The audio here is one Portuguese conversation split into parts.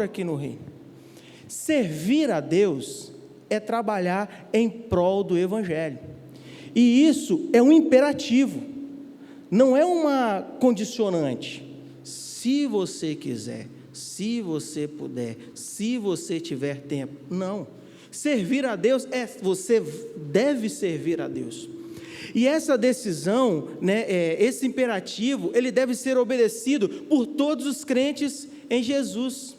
aqui no reino. Servir a Deus é trabalhar em prol do Evangelho, e isso é um imperativo, não é uma condicionante. Se você quiser, se você puder, se você tiver tempo, não. Servir a Deus você deve servir a Deus. E essa decisão, esse imperativo, ele deve ser obedecido por todos os crentes em Jesus.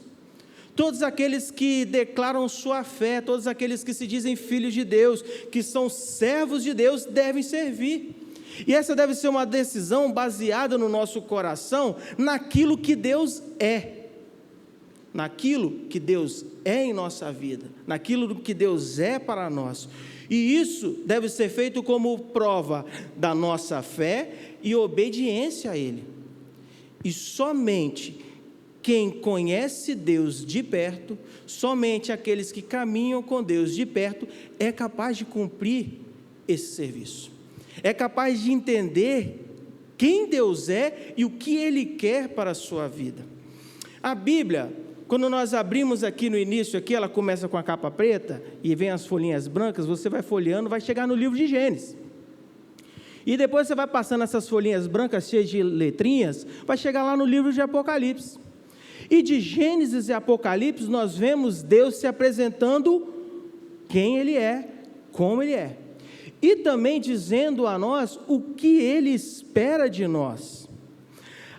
Todos aqueles que declaram sua fé, todos aqueles que se dizem filhos de Deus, que são servos de Deus, devem servir. E essa deve ser uma decisão baseada no nosso coração, naquilo que Deus é. Naquilo que Deus é em nossa vida, naquilo que Deus é para nós. E isso deve ser feito como prova da nossa fé e obediência a Ele. E somente quem conhece Deus de perto, somente aqueles que caminham com Deus de perto, é capaz de cumprir esse serviço. É capaz de entender quem Deus é e o que Ele quer para a sua vida. A Bíblia, quando nós abrimos aqui no início, aqui ela começa com a capa preta, e vem as folhinhas brancas, você vai folheando, vai chegar no livro de Gênesis. E depois você vai passando essas folhinhas brancas, cheias de letrinhas, vai chegar lá no livro de Apocalipse. E de Gênesis e Apocalipse, nós vemos Deus se apresentando quem Ele é, como Ele é. E também dizendo a nós o que Ele espera de nós.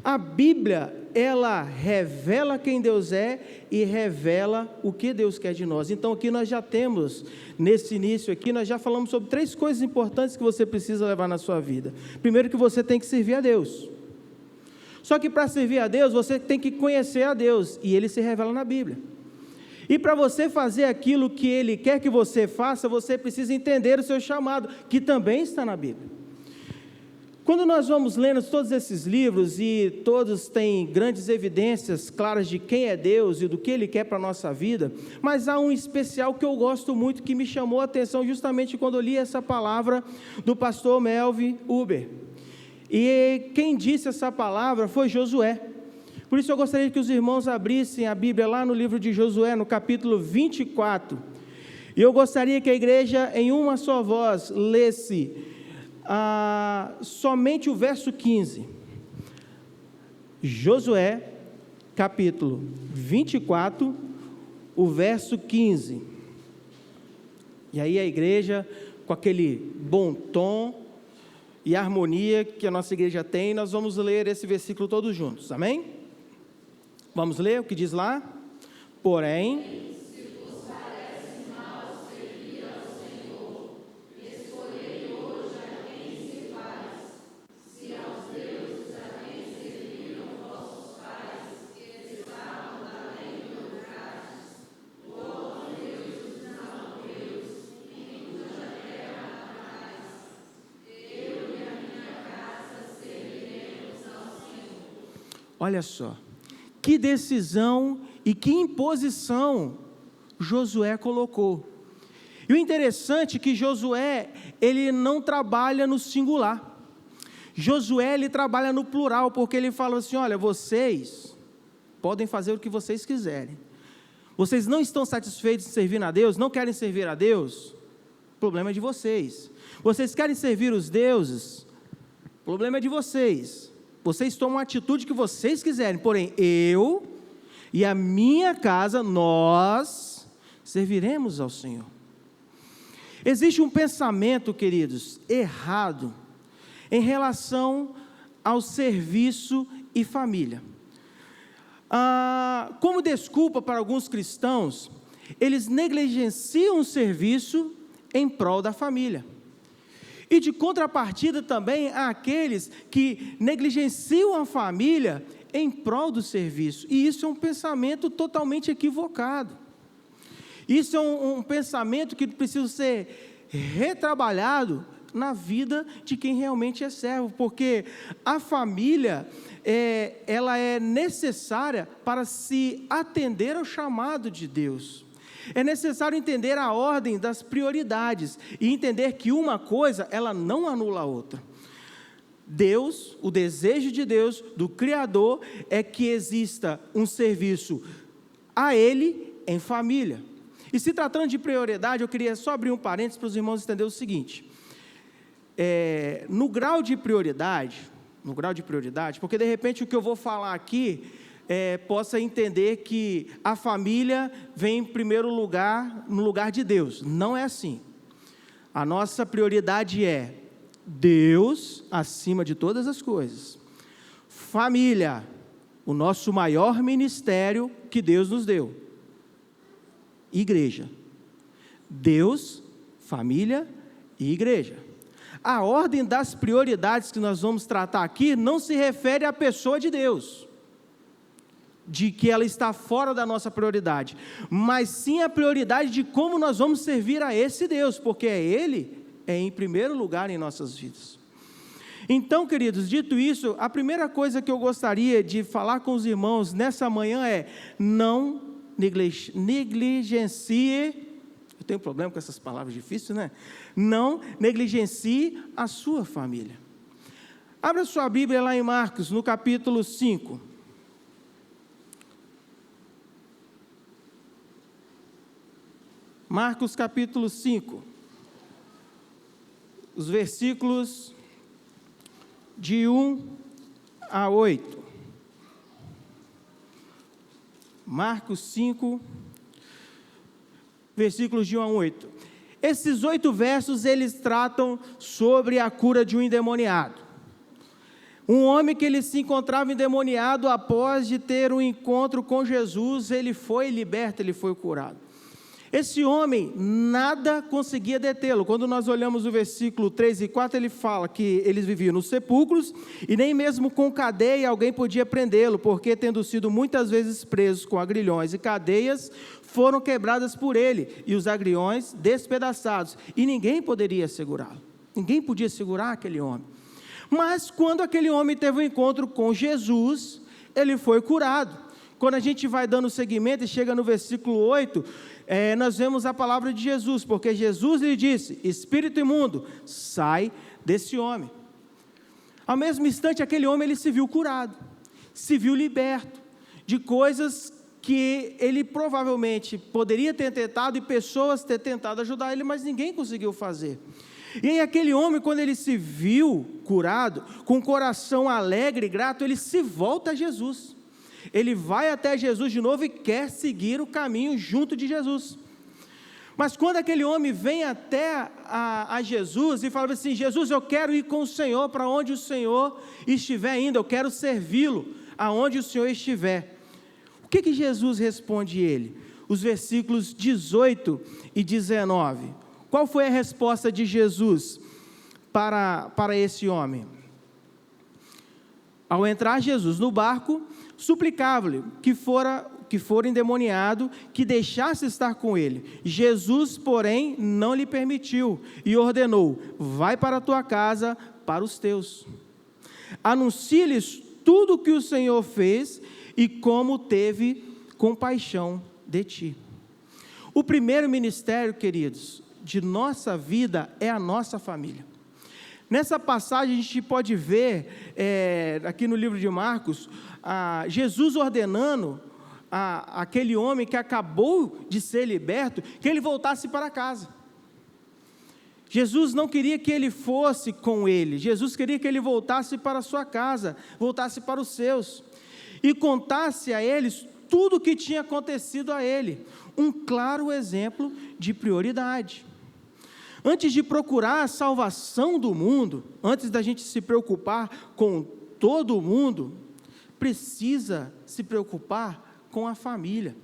A Bíblia, ela revela quem Deus é e revela o que Deus quer de nós. Então aqui nós já temos, nesse início aqui, nós já falamos sobre 3 coisas importantes que você precisa levar na sua vida. Primeiro, que você tem que servir a Deus. Só que para servir a Deus, você tem que conhecer a Deus, e Ele se revela na Bíblia. E para você fazer aquilo que Ele quer que você faça, você precisa entender o seu chamado, que também está na Bíblia. Quando nós vamos lendo todos esses livros, e todos têm grandes evidências claras de quem é Deus e do que Ele quer para a nossa vida, mas há um especial que eu gosto muito, que me chamou a atenção justamente quando eu li essa palavra do pastor Melvin Uber. E quem disse essa palavra foi Josué. Por isso eu gostaria que os irmãos abrissem a Bíblia lá no livro de Josué, no capítulo 24. E eu gostaria que a igreja, em uma só voz, lesse somente o verso 15. Josué, capítulo 24, o verso 15. E aí a igreja, com aquele bom tom e harmonia que a nossa igreja tem, nós vamos ler esse versículo todos juntos, amém? Vamos ler o que diz lá? Porém, se vos parece mal servir ao Senhor, escolhei hoje a quem se faz, se aos deuses a quem serviram vossos pais, que estavam além do Eufrates, ou aos deuses dos amorreus, em cuja terra habitais. Eu e a minha casa serviremos ao Senhor. Olha só. Que decisão e que imposição Josué colocou. E o interessante é que Josué, ele não trabalha no singular. Josué, ele trabalha no plural, porque ele fala assim, olha, vocês podem fazer o que vocês quiserem. Vocês não estão satisfeitos em servir a Deus, não querem servir a Deus, o problema é de vocês. Vocês querem servir os deuses, o problema é de vocês. Vocês tomam a atitude que vocês quiserem, porém, eu e a minha casa, nós serviremos ao Senhor. Existe um pensamento, queridos, errado, em relação ao serviço e família. Como desculpa para alguns cristãos, eles negligenciam o serviço em prol da família. E de contrapartida também há aqueles que negligenciam a família em prol do serviço. E isso é um pensamento totalmente equivocado. Isso é um pensamento que precisa ser retrabalhado na vida de quem realmente é servo. Porque a família, ela é necessária para se atender ao chamado de Deus. É necessário entender a ordem das prioridades e entender que uma coisa, ela não anula a outra. Deus, o desejo de Deus, do Criador, é que exista um serviço a Ele em família. E se tratando de prioridade, eu queria só abrir um parênteses para os irmãos entenderem o seguinte, no grau de prioridade, porque de repente o que eu vou falar aqui, possa entender que a família vem em primeiro lugar, no lugar de Deus. Não é assim. A nossa prioridade é Deus acima de todas as coisas. Família, o nosso maior ministério que Deus nos deu. Igreja. Deus, família e igreja. A ordem das prioridades que nós vamos tratar aqui não se refere à pessoa de Deus, de que ela está fora da nossa prioridade, mas sim a prioridade de como nós vamos servir a esse Deus, porque Ele é em primeiro lugar em nossas vidas. Então, queridos, dito isso, a primeira coisa que eu gostaria de falar com os irmãos nessa manhã é: não negligencie, eu tenho problema com essas palavras difíceis, né? Não negligencie a sua família. Abra sua Bíblia lá em Marcos, no capítulo 5. Marcos capítulo 5, os versículos de 1 a 8. Marcos 5, versículos de 1 a 8. Esses 8 versos, eles tratam sobre a cura de um endemoniado. Um homem que ele se encontrava endemoniado, após de ter um encontro com Jesus, ele foi liberto, ele foi curado. Esse homem, nada conseguia detê-lo. Quando nós olhamos o versículo 3 e 4, ele fala que eles viviam nos sepulcros, e nem mesmo com cadeia alguém podia prendê-lo, porque tendo sido muitas vezes presos com agrilhões e cadeias, foram quebradas por ele, e os agrilhões despedaçados, e ninguém poderia segurá-lo. Ninguém podia segurar aquele homem. Mas quando aquele homem teve um encontro com Jesus, ele foi curado. Quando a gente vai dando seguimento e chega no versículo 8, nós vemos a palavra de Jesus, porque Jesus lhe disse: espírito imundo, sai desse homem. Ao mesmo instante, aquele homem ele se viu curado, se viu liberto de coisas que ele provavelmente poderia ter tentado, e pessoas ter tentado ajudar ele, mas ninguém conseguiu fazer. E aí aquele homem, quando ele se viu curado, com o coração alegre e grato, ele se volta a Jesus. Ele vai até Jesus de novo e quer seguir o caminho junto de Jesus. Mas quando aquele homem vem até a Jesus e fala assim: Jesus, eu quero ir com o Senhor para onde o Senhor estiver indo, eu quero servi-lo aonde o Senhor estiver. O que Jesus responde ele? Os versículos 18 e 19. Qual foi a resposta de Jesus para esse homem? Ao entrar Jesus no barco, suplicava-lhe que fora endemoniado, que deixasse estar com ele. Jesus, porém, não lhe permitiu e ordenou: vai para a tua casa, para os teus. Anuncia-lhes tudo o que o Senhor fez e como teve compaixão de ti. O primeiro ministério, queridos, de nossa vida é a nossa família. Nessa passagem a gente pode ver, aqui no livro de Marcos, Jesus ordenando aquele homem que acabou de ser liberto, que ele voltasse para casa. Jesus não queria que ele fosse com ele, Jesus queria que ele voltasse para a sua casa, voltasse para os seus, e contasse a eles tudo o que tinha acontecido a ele. Um claro exemplo de prioridade. Antes de procurar a salvação do mundo, antes da gente se preocupar com todo o mundo, precisa se preocupar com a família.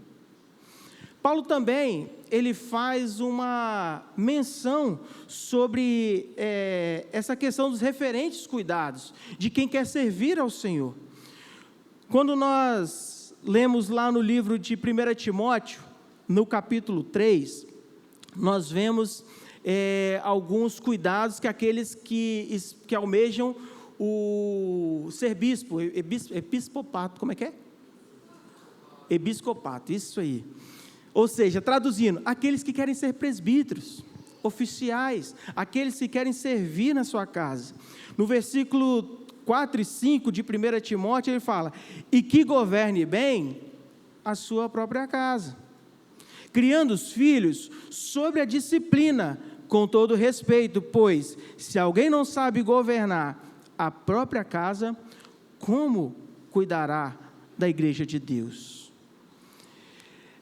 Paulo também, ele faz uma menção sobre essa questão dos referentes cuidados, de quem quer servir ao Senhor. Quando nós lemos lá no livro de 1 Timóteo, no capítulo 3, nós vemos alguns cuidados que aqueles que almejam o ser bispo, episcopato, como é que é? Episcopato, isso aí. Ou seja, traduzindo, aqueles que querem ser presbíteros, oficiais, aqueles que querem servir na sua casa. No versículo 4 e 5 de 1 Timóteo, ele fala: e que governe bem a sua própria casa, criando os filhos sobre a disciplina, com todo respeito, pois, se alguém não sabe governar a própria casa, como cuidará da igreja de Deus?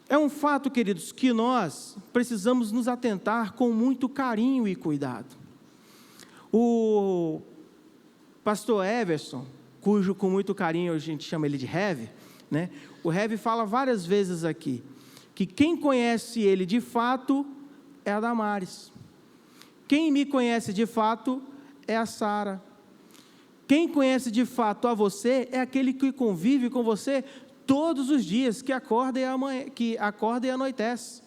É um fato, queridos, que nós precisamos nos atentar com muito carinho e cuidado. O pastor Everson, cujo com muito carinho a gente chama ele de Heavy, né? O Heavy fala várias vezes aqui, que quem conhece ele de fato é a Damares. Quem me conhece de fato é a Sara. Quem conhece de fato a você é aquele que convive com você todos os dias, que acorda e anoitece.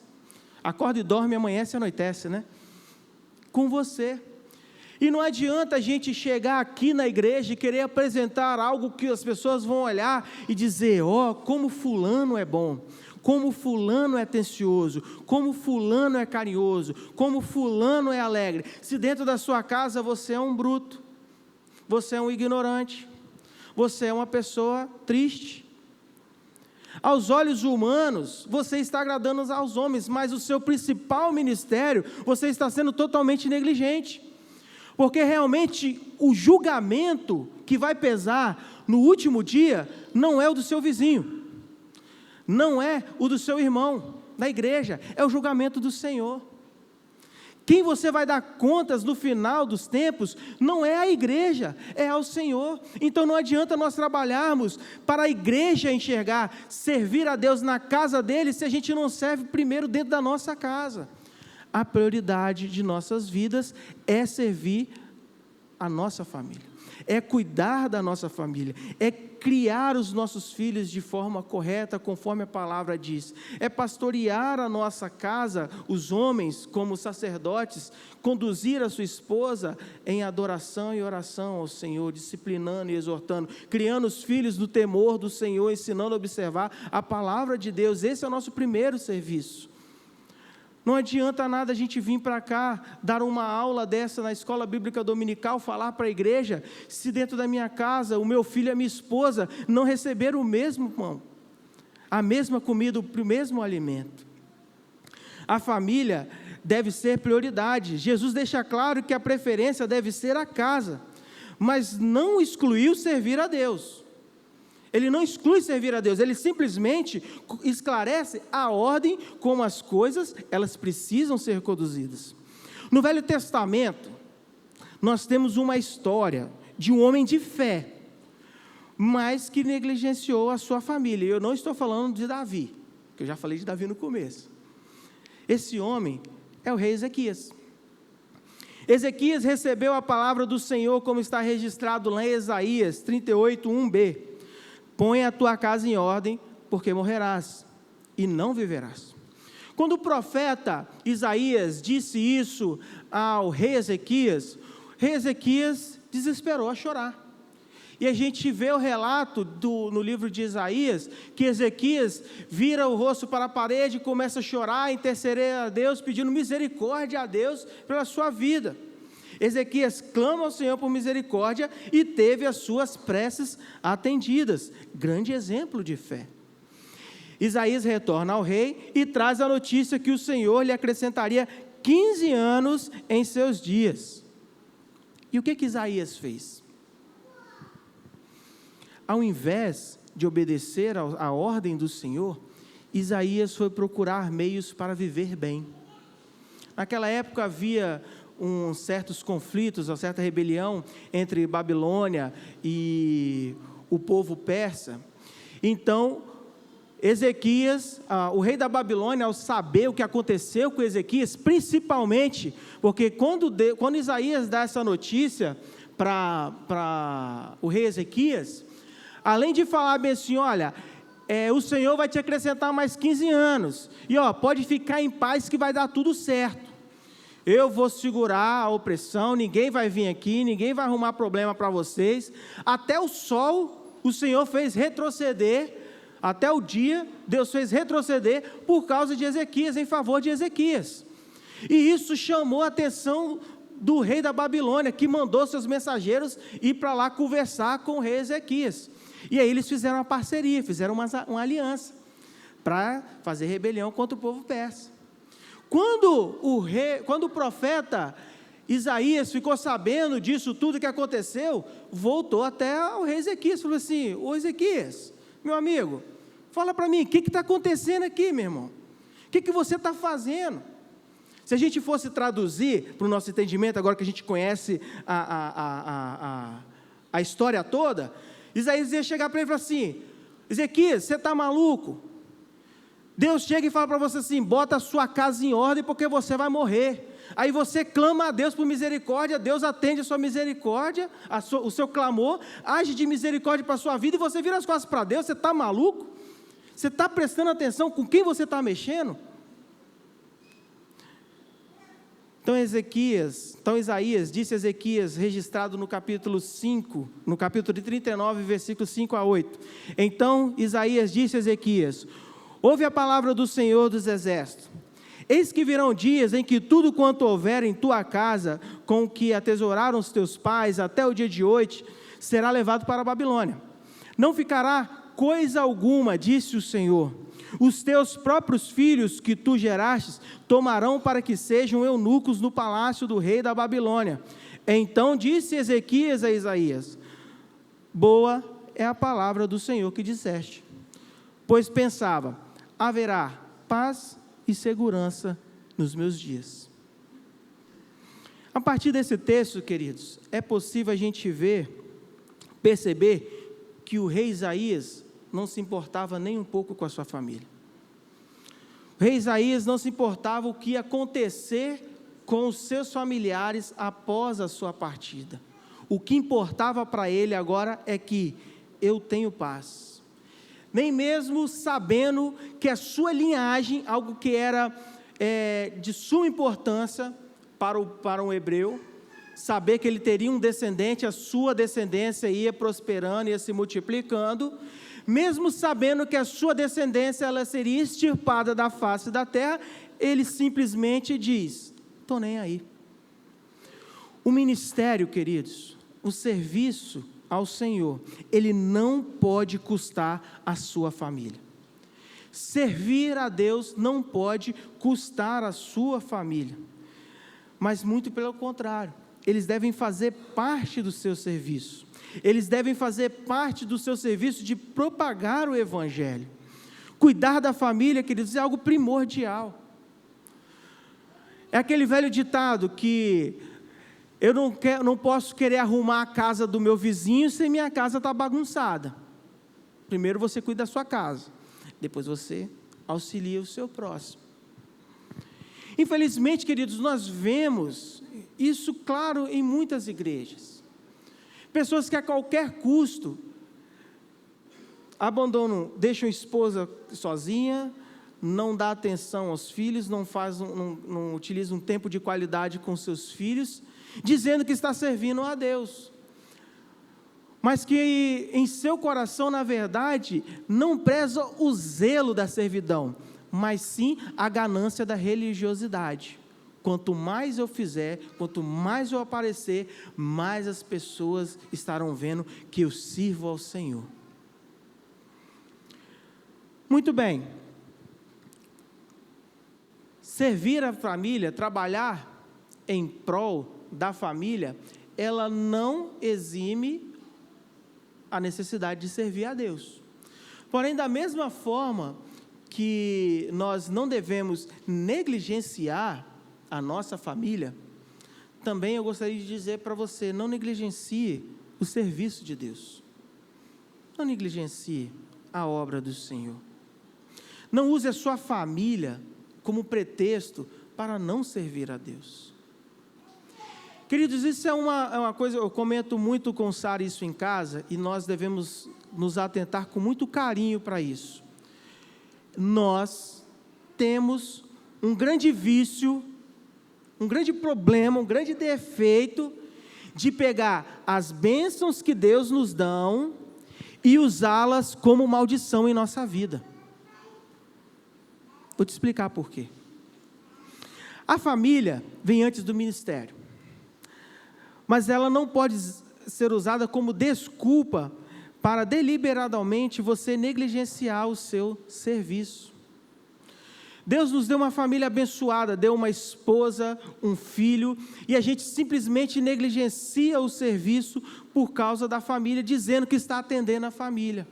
Acorda e dorme, amanhece e anoitece, né? Com você. E não adianta a gente chegar aqui na igreja e querer apresentar algo que as pessoas vão olhar e dizer, como fulano é bom, como fulano é atencioso, como fulano é carinhoso, como fulano é alegre. Se dentro da sua casa você é um bruto, você é um ignorante, você é uma pessoa triste. Aos olhos humanos, você está agradando aos homens, mas o seu principal ministério, você está sendo totalmente negligente. Porque realmente o julgamento que vai pesar no último dia não é o do seu vizinho, não é o do seu irmão da igreja, é o julgamento do Senhor. Quem você vai dar contas no final dos tempos não é a igreja, é ao Senhor. Então não adianta nós trabalharmos para a igreja enxergar, servir a Deus na casa dele, se a gente não serve primeiro dentro da nossa casa. A prioridade de nossas vidas é servir a nossa família, é cuidar da nossa família, é criar os nossos filhos de forma correta, conforme a palavra diz, é pastorear a nossa casa, os homens como sacerdotes, conduzir a sua esposa em adoração e oração ao Senhor, disciplinando e exortando, criando os filhos no temor do Senhor, ensinando a observar a palavra de Deus. Esse é o nosso primeiro serviço. Não adianta nada a gente vir para cá, dar uma aula dessa na escola bíblica dominical, falar para a igreja, se dentro da minha casa, o meu filho e a minha esposa não receberam o mesmo pão, a mesma comida, o mesmo alimento. A família deve ser prioridade. Jesus deixa claro que a preferência deve ser a casa, mas não excluiu servir a Deus. Ele não exclui servir a Deus, ele simplesmente esclarece a ordem como as coisas, elas precisam ser conduzidas. No Velho Testamento, nós temos uma história de um homem de fé, mas que negligenciou a sua família. Eu não estou falando de Davi, que eu já falei de Davi no começo. Esse homem é o rei Ezequias. Ezequias recebeu a palavra do Senhor, como está registrado lá em Isaías 38, 1b. Põe a tua casa em ordem, porque morrerás, e não viverás. Quando o profeta Isaías disse isso ao rei Ezequias desesperou a chorar. E a gente vê o relato no livro de Isaías, que Ezequias vira o rosto para a parede, começa a chorar, interceder a Deus, pedindo misericórdia a Deus pela sua vida. Ezequias clama ao Senhor por misericórdia e teve as suas preces atendidas. Grande exemplo de fé. Isaías retorna ao rei e traz a notícia que o Senhor lhe acrescentaria 15 anos em seus dias. E o que Isaías fez? Ao invés de obedecer à ordem do Senhor, Isaías foi procurar meios para viver bem. Naquela época havia certos conflitos, uma certa rebelião entre Babilônia e o povo persa. Então, Ezequias, o rei da Babilônia, ao saber o que aconteceu com Ezequias, principalmente, porque quando Isaías dá essa notícia para o rei Ezequias, além de falar bem assim, olha, o Senhor vai te acrescentar mais 15 anos, e pode ficar em paz que vai dar tudo certo. Eu vou segurar a opressão, ninguém vai vir aqui, ninguém vai arrumar problema para vocês. Até o sol, o Senhor fez retroceder, até o dia, Deus fez retroceder por causa de Ezequias, em favor de Ezequias. E isso chamou a atenção do rei da Babilônia, que mandou seus mensageiros ir para lá conversar com o rei Ezequias. E aí eles fizeram uma parceria, fizeram uma aliança. para fazer rebelião contra o povo persa. Quando o profeta Isaías ficou sabendo disso tudo que aconteceu, voltou até o rei Ezequias, falou assim: ô Ezequias, meu amigo, fala para mim, o que está acontecendo aqui, meu irmão? O que você está fazendo? Se a gente fosse traduzir para o nosso entendimento, agora que a gente conhece a história toda, Isaías ia chegar para ele e falar assim: Ezequias, você está maluco? Deus chega e fala para você assim: bota a sua casa em ordem porque você vai morrer. Aí você clama a Deus por misericórdia, Deus atende a sua misericórdia, o seu clamor, age de misericórdia para a sua vida, e você vira as costas para Deus. Você está maluco? Você está prestando atenção com quem você está mexendo? Então Isaías disse a Ezequias, registrado no capítulo 5, no capítulo 39, versículos 5 a 8. Então Isaías disse a Ezequias: ouve a palavra do Senhor dos Exércitos. Eis que virão dias em que tudo quanto houver em tua casa, com o que atesouraram os teus pais até o dia de hoje, será levado para a Babilônia. Não ficará coisa alguma, disse o Senhor. Os teus próprios filhos que tu gerastes tomarão para que sejam eunucos no palácio do rei da Babilônia. Então disse Ezequias a Isaías: boa é a palavra do Senhor que disseste. Pois pensava: haverá paz e segurança nos meus dias. A partir desse texto, queridos, é possível a gente perceber que o rei Isaías não se importava nem um pouco com a sua família. O rei Isaías não se importava o que ia acontecer com os seus familiares após a sua partida. O que importava para ele agora é que eu tenho paz. Nem mesmo sabendo que a sua linhagem, algo que era de suma importância para um hebreu, saber que ele teria um descendente, a sua descendência ia prosperando, ia se multiplicando, mesmo sabendo que a sua descendência ela seria extirpada da face da terra, ele simplesmente diz: estou nem aí. O ministério, queridos, o serviço ao Senhor, ele não pode custar a sua família. Servir a Deus não pode custar a sua família, mas muito pelo contrário, eles devem fazer parte do seu serviço, eles devem fazer parte do seu serviço de propagar o Evangelho. Cuidar da família, queridos, é algo primordial. É aquele velho ditado que eu não posso querer arrumar a casa do meu vizinho se minha casa está bagunçada. Primeiro você cuida da sua casa, depois você auxilia o seu próximo. Infelizmente, queridos, nós vemos isso claro em muitas igrejas. Pessoas que a qualquer custo abandonam, deixam a esposa sozinha, não dá atenção aos filhos, não utiliza um tempo de qualidade com seus filhos, dizendo que está servindo a Deus, mas que em seu coração, na verdade, não preza o zelo da servidão, mas sim a ganância da religiosidade. Quanto mais eu fizer, quanto mais eu aparecer, mais as pessoas estarão vendo que eu sirvo ao Senhor. Muito bem. Servir a família, trabalhar em prol da família, ela não exime a necessidade de servir a Deus. Porém, da mesma forma que nós não devemos negligenciar a nossa família, também eu gostaria de dizer para você: não negligencie o serviço de Deus, não negligencie a obra do Senhor, não use a sua família como pretexto para não servir a Deus. Queridos, isso é uma coisa, eu comento muito com o Sara isso em casa, e nós devemos nos atentar com muito carinho para isso. Nós temos um grande vício, um grande problema, um grande defeito de pegar as bênçãos que Deus nos dá e usá-las como maldição em nossa vida. Vou te explicar por quê. A família vem antes do ministério, mas ela não pode ser usada como desculpa para deliberadamente você negligenciar o seu serviço. Deus nos deu uma família abençoada, deu uma esposa, um filho, e a gente simplesmente negligencia o serviço por causa da família, dizendo que está atendendo a família,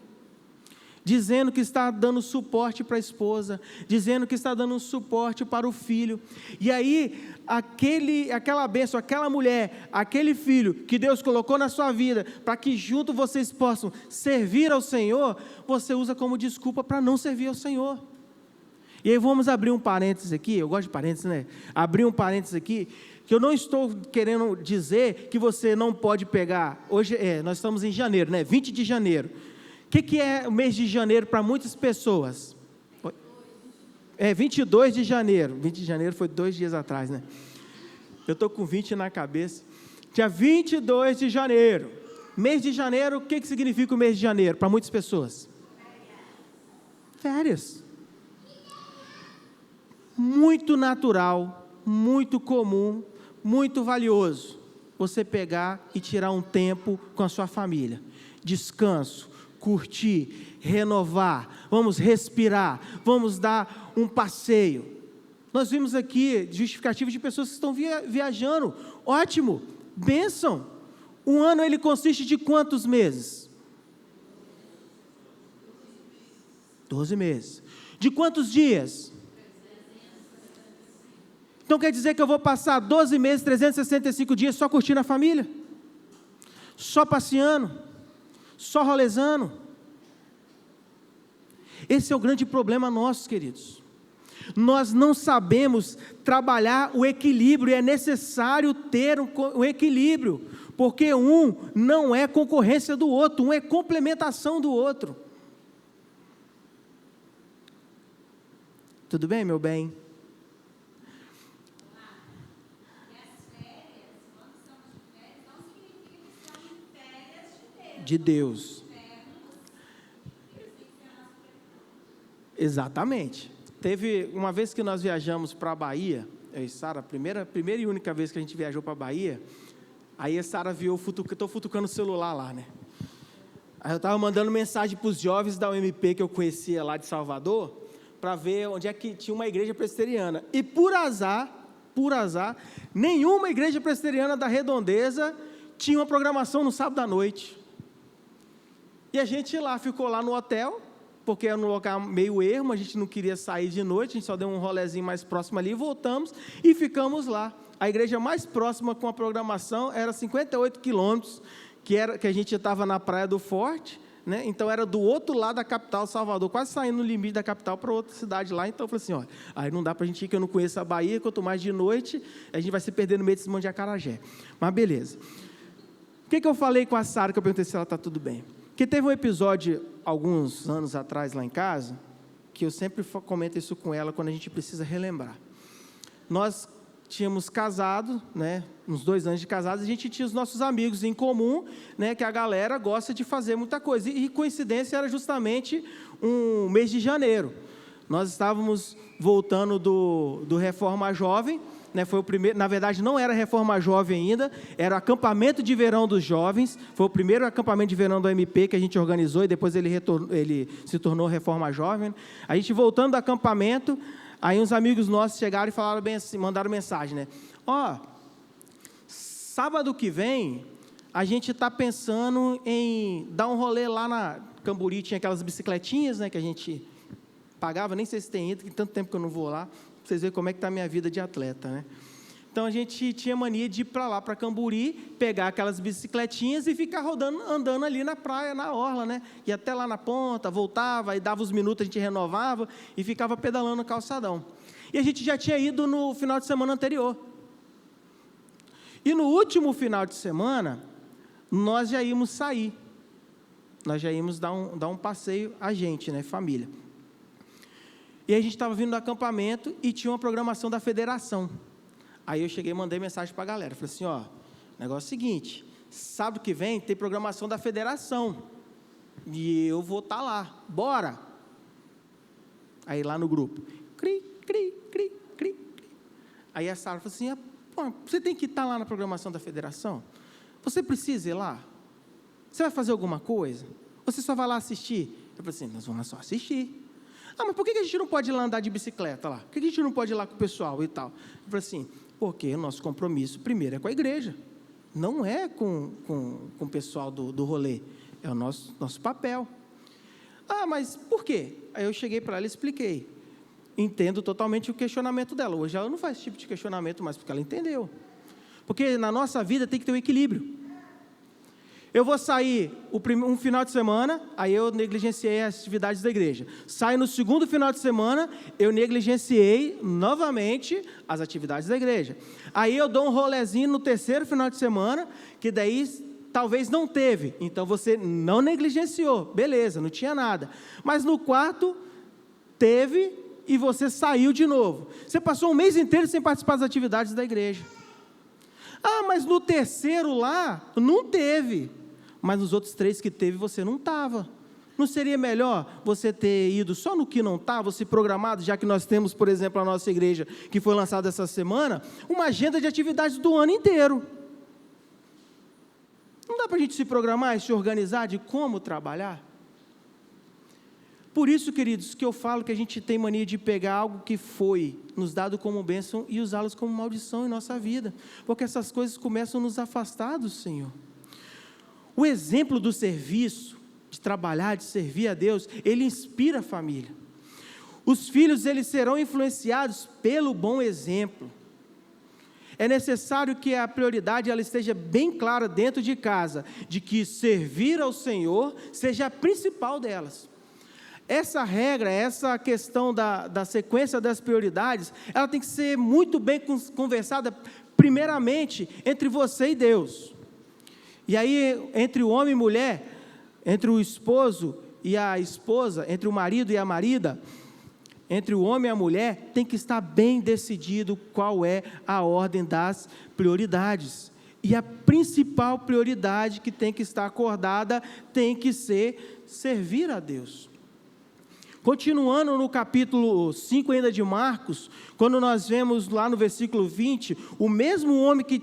dizendo que está dando suporte para a esposa, dizendo que está dando suporte para o filho. E aí, aquela bênção, aquela mulher, aquele filho que Deus colocou na sua vida, para que junto vocês possam servir ao Senhor, você usa como desculpa para não servir ao Senhor. E aí vamos abrir um parênteses aqui, eu gosto de parênteses, né? Abrir um parênteses aqui, que eu não estou querendo dizer que você não pode pegar, hoje, nós estamos em janeiro, né? 20 de janeiro. O que é o mês de janeiro para muitas pessoas? 22 de janeiro. 20 de janeiro foi 2 dias atrás, né? Eu estou com 20 na cabeça. Dia 22 de janeiro. Mês de janeiro, o que significa o mês de janeiro para muitas pessoas? Férias. Muito natural, muito comum, muito valioso. Você pegar e tirar um tempo com a sua família. Descanso. Curtir, renovar, vamos respirar, vamos dar um passeio. Nós vimos aqui justificativos de pessoas que estão viajando, ótimo, bênção. Um ano ele consiste de quantos meses? 12 meses. De quantos dias? Então quer dizer que eu vou passar 12 meses, 365 dias só curtindo a família? Só passeando? Só rolezando? Esse é o grande problema nosso, queridos. Nós não sabemos trabalhar o equilíbrio, e é necessário ter um equilíbrio, porque um não é concorrência do outro, um é complementação do outro. Tudo bem, meu bem? De Deus. Exatamente. Teve uma vez que nós viajamos para a Bahia, eu e Sara, primeira e única vez que a gente viajou para a Bahia, aí a Sara viu, estou futucando o celular lá, né? Aí eu estava mandando mensagem para os jovens da UMP que eu conhecia lá de Salvador, para ver onde é que tinha uma igreja presbiteriana. E por azar, nenhuma igreja presbiteriana da Redondeza tinha uma programação no sábado à noite. E a gente ficou lá no hotel, porque era um lugar meio ermo, a gente não queria sair de noite, a gente só deu um rolezinho mais próximo ali, voltamos e ficamos lá. A igreja mais próxima com a programação era 58 quilômetros, que a gente estava na Praia do Forte, né? Então era do outro lado da capital, Salvador, quase saindo no limite da capital para outra cidade lá. Então eu falei assim, olha, aí não dá para a gente ir, que eu não conheço a Bahia, quanto mais de noite, a gente vai se perder no meio desse monte de acarajé. Mas beleza. O que eu falei com a Sara, que eu perguntei se ela está tudo bem? Porque teve um episódio, alguns anos atrás, lá em casa, que eu sempre comento isso com ela, quando a gente precisa relembrar. Nós tínhamos casado, né, uns 2 anos de casados, a gente tinha os nossos amigos em comum, né, que a galera gosta de fazer muita coisa. E coincidência era justamente um mês de janeiro. Nós estávamos voltando do Reforma Jovem, né, foi o primeiro, na verdade não era Reforma Jovem ainda, era o acampamento de verão dos jovens, foi o primeiro acampamento de verão do MP que a gente organizou, e depois ele se tornou Reforma Jovem. A gente voltando do acampamento, aí uns amigos nossos chegaram e falaram bem assim, mandaram mensagem, né? Sábado que vem, a gente está pensando em dar um rolê lá na Camburi, tinha aquelas bicicletinhas, né, que a gente pagava, nem sei se tem ainda, que tanto tempo que eu não vou lá, para vocês verem como é que está a minha vida de atleta, né? Então, a gente tinha mania de ir para lá, para Camburi, pegar aquelas bicicletinhas e ficar andando ali na praia, na orla, né? E até lá na ponta, voltava, aí dava os minutos, a gente renovava e ficava pedalando no calçadão. E a gente já tinha ido no final de semana anterior. E no último final de semana, nós já íamos sair. Nós já íamos dar um passeio, a gente, né? Família. E a gente estava vindo do acampamento e tinha uma programação da federação. Aí eu cheguei e mandei mensagem para a galera. Falei assim, o negócio é o seguinte, sábado que vem tem programação da federação. E eu vou estar lá. Bora! Aí lá no grupo. Cri, cri, cri, cri, cri. Aí a Sara falou assim, você tem que estar lá na programação da federação? Você precisa ir lá? Você vai fazer alguma coisa? Ou você só vai lá assistir? Eu falei assim, nós vamos lá só assistir. Mas por que a gente não pode ir lá andar de bicicleta lá? Por que a gente não pode ir lá com o pessoal e tal? Eu falei assim, porque o nosso compromisso primeiro é com a igreja, não é com o pessoal do rolê, é o nosso papel. Mas por quê? Aí eu cheguei para ela e expliquei. Entendo totalmente o questionamento dela. Hoje ela não faz esse tipo de questionamento mais, porque ela entendeu. Porque na nossa vida tem que ter um equilíbrio. Eu vou sair um final de semana, aí eu negligenciei as atividades da igreja. Saio no segundo final de semana, eu negligenciei novamente as atividades da igreja. Aí eu dou um rolezinho no terceiro final de semana, que daí talvez não teve. Então você não negligenciou, beleza, não tinha nada. Mas no quarto, teve e você saiu de novo. Você passou um mês inteiro sem participar das atividades da igreja. Mas no terceiro lá, não teve. Mas nos outros 3 que teve, você não estava. Não seria melhor você ter ido só no que não estava, se programado, já que nós temos, por exemplo, a nossa igreja, que foi lançada essa semana, uma agenda de atividades do ano inteiro. Não dá para a gente se programar e se organizar de como trabalhar? Por isso, queridos, que eu falo que a gente tem mania de pegar algo que foi nos dado como bênção e usá-los como maldição em nossa vida, porque essas coisas começam a nos afastar do Senhor. O exemplo do serviço, de trabalhar, de servir a Deus, ele inspira a família. Os filhos, eles serão influenciados pelo bom exemplo. É necessário que a prioridade ela esteja bem clara dentro de casa, de que servir ao Senhor seja a principal delas. Essa regra, essa questão da sequência das prioridades, ela tem que ser muito bem conversada, primeiramente, entre você e Deus. E aí, entre o homem e mulher, entre o esposo e a esposa, entre o marido e a marida, entre o homem e a mulher, tem que estar bem decidido qual é a ordem das prioridades. E a principal prioridade que tem que estar acordada tem que ser servir a Deus. Continuando no capítulo 5 ainda de Marcos, quando nós vemos lá no versículo 20, o mesmo homem que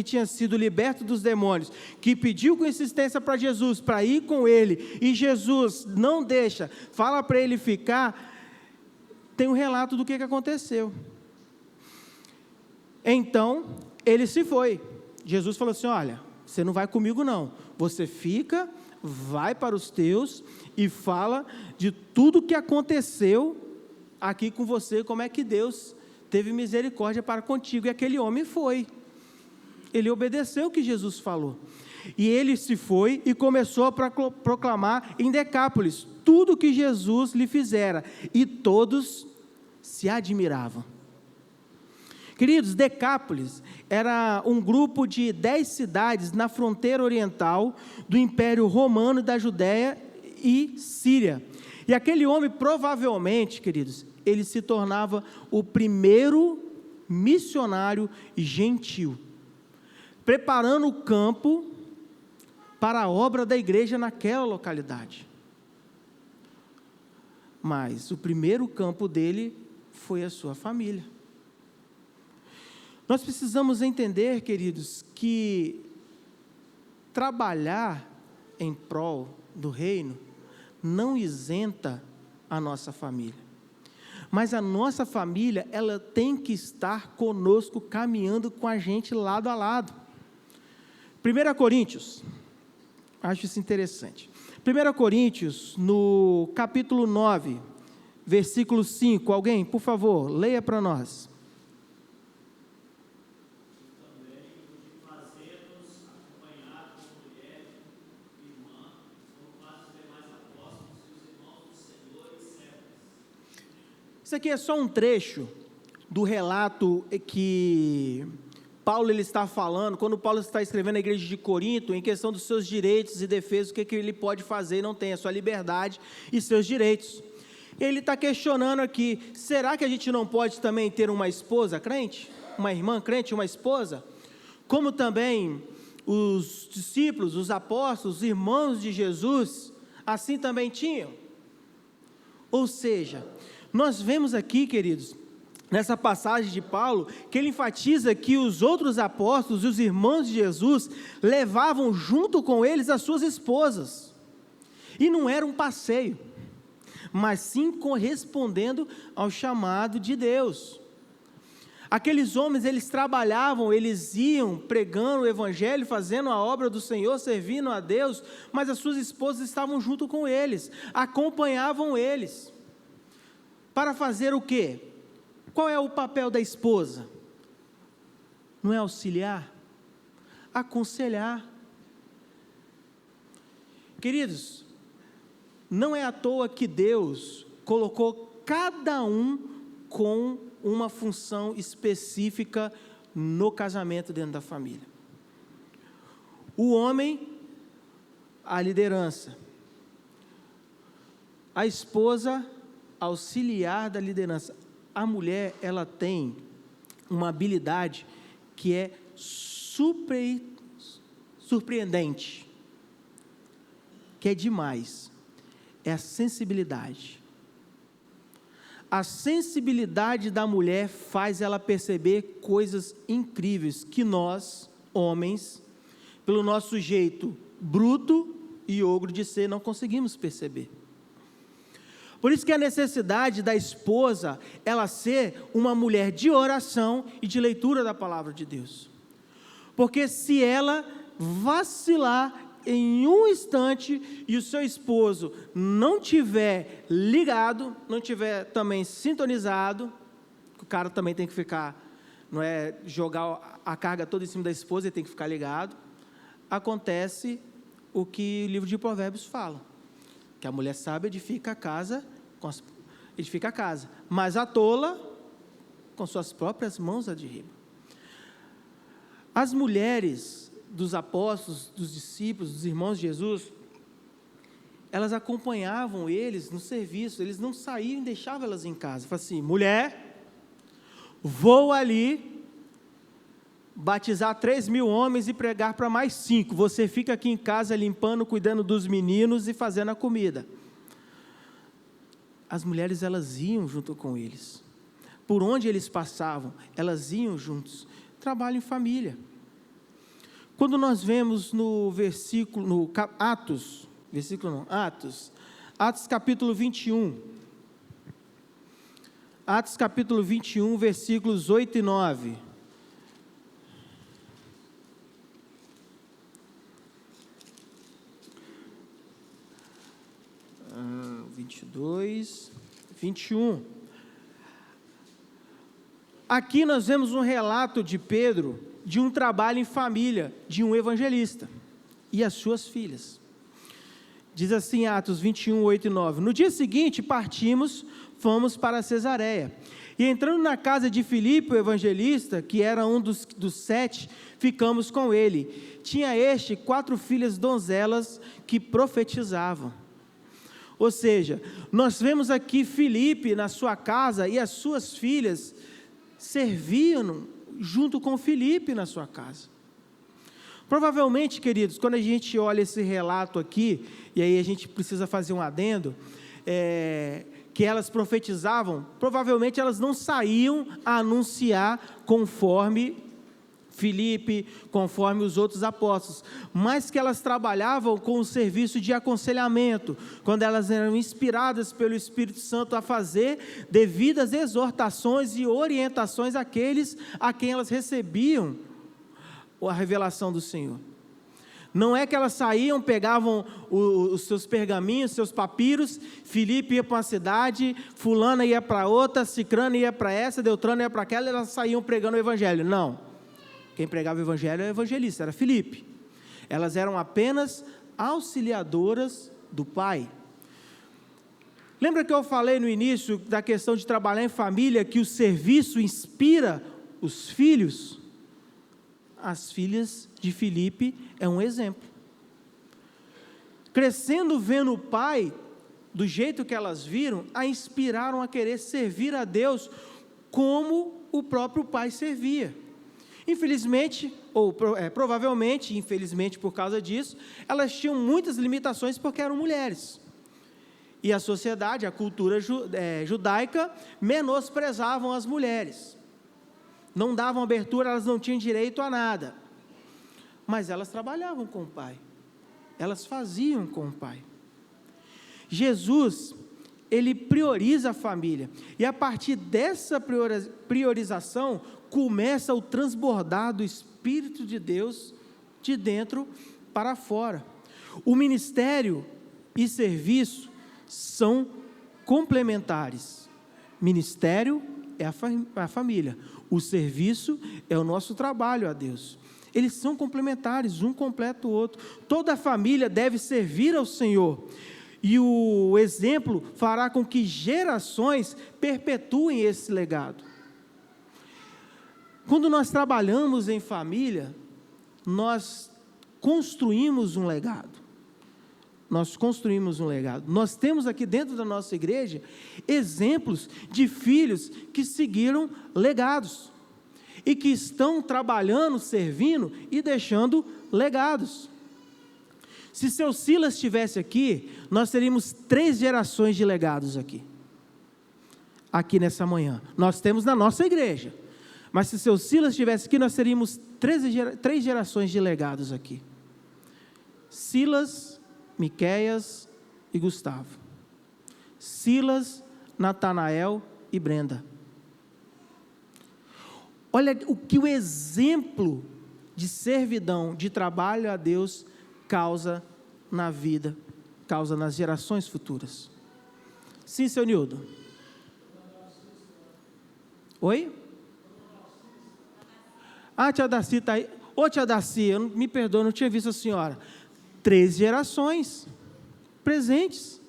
tinha sido liberto dos demônios, que pediu com insistência para Jesus, para ir com ele, e Jesus não deixa, fala para ele ficar, tem um relato do que aconteceu. Então, ele se foi. Jesus falou assim, olha, você não vai comigo não, você fica, vai para os teus e fala de tudo que aconteceu aqui com você, como é que Deus teve misericórdia para contigo, e aquele homem foi, ele obedeceu o que Jesus falou, e ele se foi e começou a proclamar em Decápolis, tudo que Jesus lhe fizera, e todos se admiravam. Queridos, Decápolis era um grupo de 10 cidades na fronteira oriental do Império Romano da Judéia e Síria. E aquele homem, provavelmente, queridos, ele se tornava o primeiro missionário gentil, preparando o campo para a obra da igreja naquela localidade. Mas o primeiro campo dele foi a sua família. Nós precisamos entender, queridos, que trabalhar em prol do reino não isenta a nossa família. Mas a nossa família, ela tem que estar conosco, caminhando com a gente lado a lado. 1 Coríntios, acho isso interessante. 1 Coríntios, no capítulo 9, versículo 5, alguém, por favor, leia para nós. Isso aqui é só um trecho do relato que Paulo ele está falando, quando Paulo está escrevendo à igreja de Corinto, em questão dos seus direitos e defesas, o que ele pode fazer e não tem, a sua liberdade e seus direitos. Ele está questionando aqui, será que a gente não pode também ter uma esposa crente? Uma irmã crente, uma esposa? Como também os discípulos, os apóstolos, os irmãos de Jesus, assim também tinham? Ou seja, nós vemos aqui, queridos, nessa passagem de Paulo, que ele enfatiza que os outros apóstolos e os irmãos de Jesus levavam junto com eles as suas esposas, e não era um passeio, mas sim correspondendo ao chamado de Deus. Aqueles homens, eles trabalhavam, eles iam pregando o evangelho, fazendo a obra do Senhor, servindo a Deus, mas as suas esposas estavam junto com eles, acompanhavam eles. Para fazer o quê? Qual é o papel da esposa? Não é auxiliar? Aconselhar. Queridos, não é à toa que Deus colocou cada um com uma função específica no casamento dentro da família. O homem, a liderança. A esposa, auxiliar da liderança. A mulher, ela tem uma habilidade que é surpreendente, que é demais, é a sensibilidade. A sensibilidade da mulher faz ela perceber coisas incríveis que nós, homens, pelo nosso jeito bruto e ogro de ser, não conseguimos perceber. Por isso que a necessidade da esposa, ela ser uma mulher de oração e de leitura da palavra de Deus. Porque se ela vacilar em um instante e o seu esposo não tiver ligado, não tiver também sintonizado, o cara também tem que ficar, não é jogar a carga toda em cima da esposa, ele tem que ficar ligado, acontece o que o livro de Provérbios fala, que a mulher sábia edifica a casa, mas a tola com suas próprias mãos a derriba. As mulheres dos apóstolos, dos discípulos, dos irmãos de Jesus, elas acompanhavam eles no serviço, eles não saíam e deixavam elas em casa. Falavam assim: mulher, vou ali batizar 3.000 homens e pregar para mais 5, você fica aqui em casa limpando, cuidando dos meninos e fazendo a comida. As mulheres, elas iam junto com eles, por onde eles passavam, elas iam juntos, trabalho em família. Quando nós vemos no versículo, no Atos capítulo 21, Atos capítulo 21, versículos 8 e 9, , 22, 21, aqui nós vemos um relato de Pedro, de um trabalho em família, de um evangelista, e as suas filhas. Diz assim, Atos 21, 8 e 9, no dia seguinte partimos, fomos para Cesareia, e entrando na casa de Filipe, o evangelista, que era um dos 7, ficamos com ele. Tinha este 4 filhas donzelas que profetizavam. Ou seja, nós vemos aqui Filipe na sua casa, e as suas filhas serviam junto com Filipe na sua casa. Provavelmente, queridos, quando a gente olha esse relato aqui, e aí a gente precisa fazer um adendo, que elas profetizavam, provavelmente elas não saíam a anunciar conforme Filipe, conforme os outros apóstolos, mas que elas trabalhavam com o serviço de aconselhamento, quando elas eram inspiradas pelo Espírito Santo a fazer devidas exortações e orientações àqueles a quem elas recebiam a revelação do Senhor. Não é que elas saíam, pegavam os seus pergaminhos, seus papiros, Filipe ia para uma cidade, fulana ia para outra, cicrana ia para essa, Deutrano ia para aquela, e elas saíam pregando o evangelho. Não. Quem pregava o evangelho era o evangelista, era Filipe. Elas eram apenas auxiliadoras do pai. Lembra que eu falei no início da questão de trabalhar em família, que o serviço inspira os filhos? As filhas de Filipe é um exemplo. Crescendo vendo o pai, do jeito que elas viram, a inspiraram a querer servir a Deus como o próprio pai servia. Infelizmente, ou provavelmente, infelizmente por causa disso, elas tinham muitas limitações porque eram mulheres. E a sociedade, a cultura judaica, menosprezavam as mulheres. Não davam abertura, elas não tinham direito a nada. Mas elas trabalhavam com o pai. Elas faziam com o pai. Jesus, ele prioriza a família, e a partir dessa priorização, começa o transbordar do Espírito de Deus, de dentro para fora. O ministério e serviço são complementares. Ministério é a família, o serviço é o nosso trabalho a Deus. Eles são complementares, um completa o outro. Toda a família deve servir ao Senhor, e o exemplo fará com que gerações perpetuem esse legado. Quando nós trabalhamos em família, nós construímos um legado. Nós temos aqui dentro da nossa igreja exemplos de filhos que seguiram legados e que estão trabalhando, servindo e deixando legados. Se seu Silas estivesse aqui, nós teríamos 3 gerações de legados aqui nessa manhã. Nós temos na nossa igreja, mas se seu Silas estivesse aqui, nós teríamos 3 gerações de legados aqui. Silas, Miqueias e Gustavo. Silas, Natanael e Brenda. Olha o que o exemplo de servidão, de trabalho a Deus causa na vida, causa nas gerações futuras. Sim, seu Nildo. Oi? Tia Darcy está aí. Tia Darcy, me perdoa, não tinha visto a senhora. 3 gerações presentes.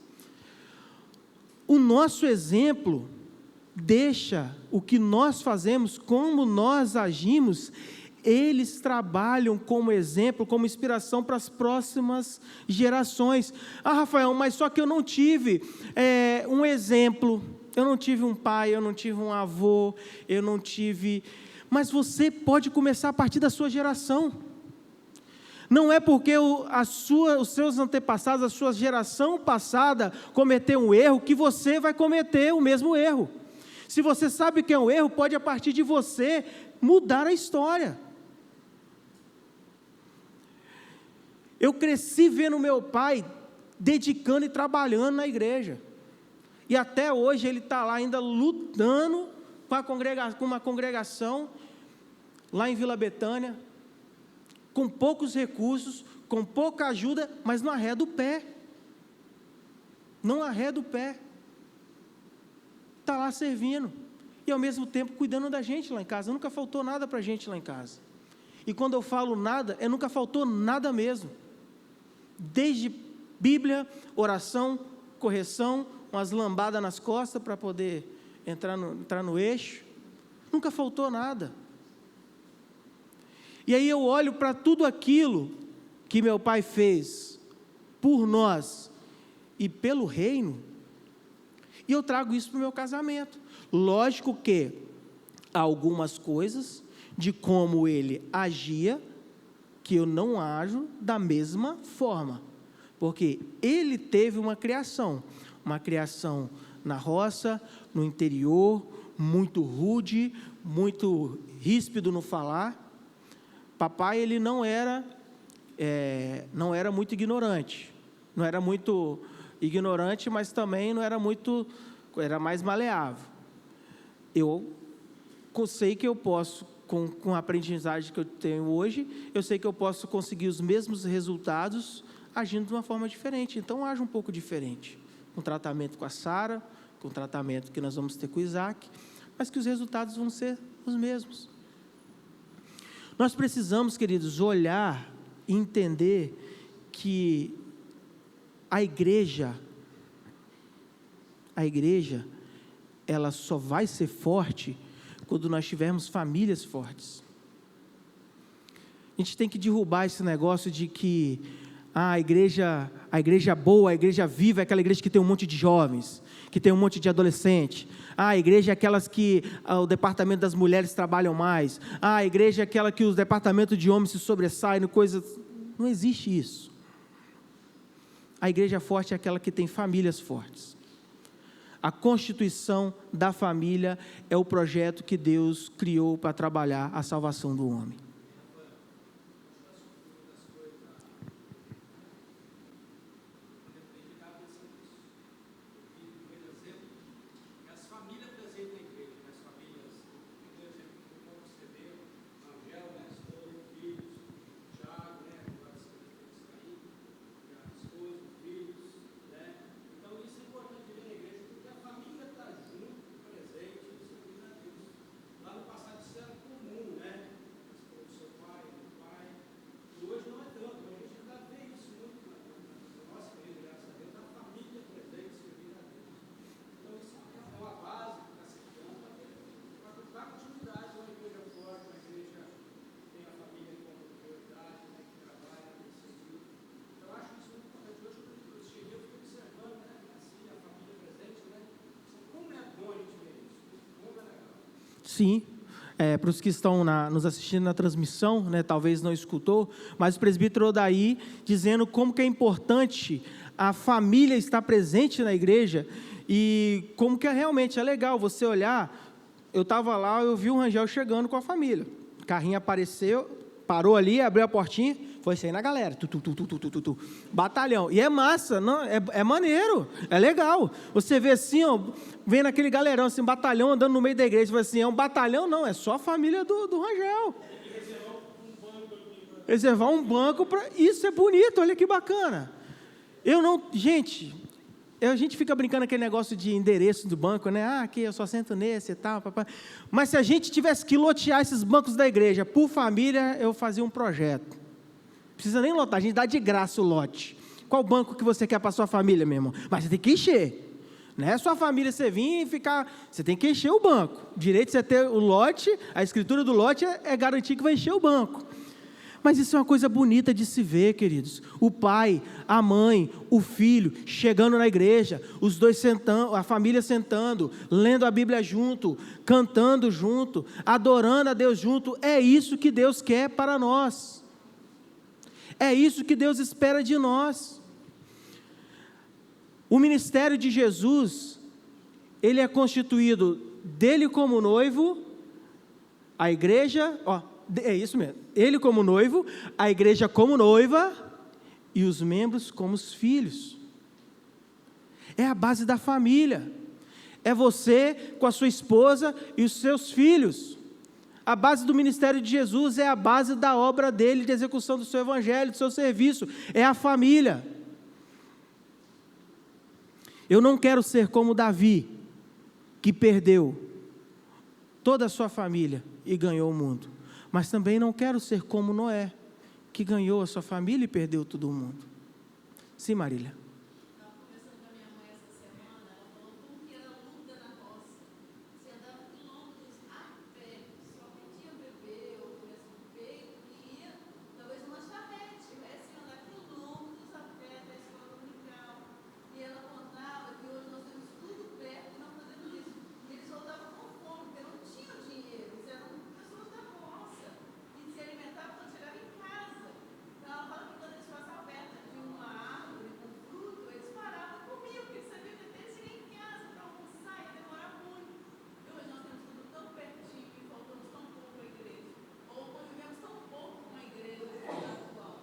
O nosso exemplo deixa o que nós fazemos, como nós agimos. Eles trabalham como exemplo, como inspiração para as próximas gerações. Rafael, mas só que eu não tive um exemplo, eu não tive um pai, eu não tive um avô, eu não tive... Mas você pode começar a partir da sua geração. Não é porque os seus antepassados, a sua geração passada cometeu um erro, que você vai cometer o mesmo erro. Se você sabe que é um erro, pode a partir de você mudar a história. Eu cresci vendo meu pai dedicando e trabalhando na igreja. E até hoje ele está lá ainda lutando com uma congregação lá em Vila Betânia, com poucos recursos, com pouca ajuda, mas não arreda o pé. Não arreda o pé. Está lá servindo. E ao mesmo tempo cuidando da gente lá em casa. Nunca faltou nada para a gente lá em casa. E quando eu falo nada, nunca faltou nada mesmo. Desde Bíblia, oração, correção, umas lambadas nas costas para poder entrar no eixo. Nunca faltou nada. E aí eu olho para tudo aquilo que meu pai fez por nós e pelo reino, e eu trago isso para o meu casamento. Lógico que há algumas coisas de como ele agia, que eu não ajo da mesma forma, porque ele teve uma criação na roça, no interior, muito rude, muito ríspido no falar. Papai, ele não era muito ignorante, mas também não era muito, era mais maleável. Eu sei que eu posso, com a aprendizagem que eu tenho hoje, eu sei que eu posso conseguir os mesmos resultados agindo de uma forma diferente. Então, age um pouco diferente. Com o tratamento com a Sara, com o tratamento que nós vamos ter com o Isaac, mas que os resultados vão ser os mesmos. Nós precisamos, queridos, olhar e entender que a igreja, ela só vai ser forte quando nós tivermos famílias fortes. A gente tem que derrubar esse negócio de que a igreja boa, a igreja viva é aquela igreja que tem um monte de jovens, que tem um monte de adolescente. A igreja é aquelas que o departamento das mulheres trabalham mais. A igreja é aquela que os departamentos de homens se sobressaem, coisas... Não existe isso. A igreja forte é aquela que tem famílias fortes. A constituição da família é o projeto que Deus criou para trabalhar a salvação do homem. Sim. Para os que estão nos assistindo na transmissão, né, talvez não escutou, mas o presbítero Odaí dizendo como que é importante a família estar presente na igreja e como que realmente é legal você olhar. Eu estava lá, eu vi o Rangel chegando com a família, o carrinho apareceu, parou ali, abriu a portinha, foi sair na galera, batalhão, e é massa, não, é maneiro, é legal, você vê assim, ó, vendo aquele galerão, assim, batalhão andando no meio da igreja, você vê assim, é um batalhão? Não, é só a família do Rangel, reservar um banco, isso é bonito, olha que bacana, gente, a gente fica brincando aquele negócio de endereço do banco, né? Aqui eu só sento nesse e tal, papai. Mas se a gente tivesse que lotear esses bancos da igreja por família, eu fazia um projeto. Não precisa nem lotar, a gente dá de graça o lote. Qual banco que você quer para sua família, meu irmão? Mas você tem que encher. Não é sua família você vir e ficar... Você tem que encher o banco. O direito de você ter o lote, a escritura do lote é garantir que vai encher o banco. Mas isso é uma coisa bonita de se ver, queridos. O pai, a mãe, o filho chegando na igreja, os dois sentando, a família sentando, lendo a Bíblia junto, cantando junto, adorando a Deus junto. É isso que Deus quer para nós. É isso que Deus espera de nós. O ministério de Jesus, ele é constituído dele como noivo, a igreja, é isso mesmo, ele como noivo, a igreja como noiva e os membros como os filhos. É a base da família, é você com a sua esposa e os seus filhos. A base do ministério de Jesus é a base da obra dele, de execução do seu evangelho, do seu serviço, é a família. Eu não quero ser como Davi, que perdeu toda a sua família e ganhou o mundo. Mas também não quero ser como Noé, que ganhou a sua família e perdeu todo mundo. Sim, Marília. Estava conversando com a minha mãe essa semana, ela falou como que era a luta na roça. Você andava quilômetros a pé, só que tinha bebê ou criança no peito, e ia, talvez uma charrete, andar quilômetros a pé da escola dominical. E ela contava que hoje nós temos tudo perto e não fazemos isso. E eles voltavam com fome, porque não tinham dinheiro, eles eram pessoas da roça, e se alimentavam quando chegavam em casa. Então ela fala que quando eles passavam perto de uma árvore com fruto, eles paravam e comiam, porque eles sabiam que até eles chegarem em casa para almoçar ia demorar muito. E hoje nós temos tudo tão pertinho e faltamos tão pouco à igreja, ou convivemos tão pouco com a igreja atual.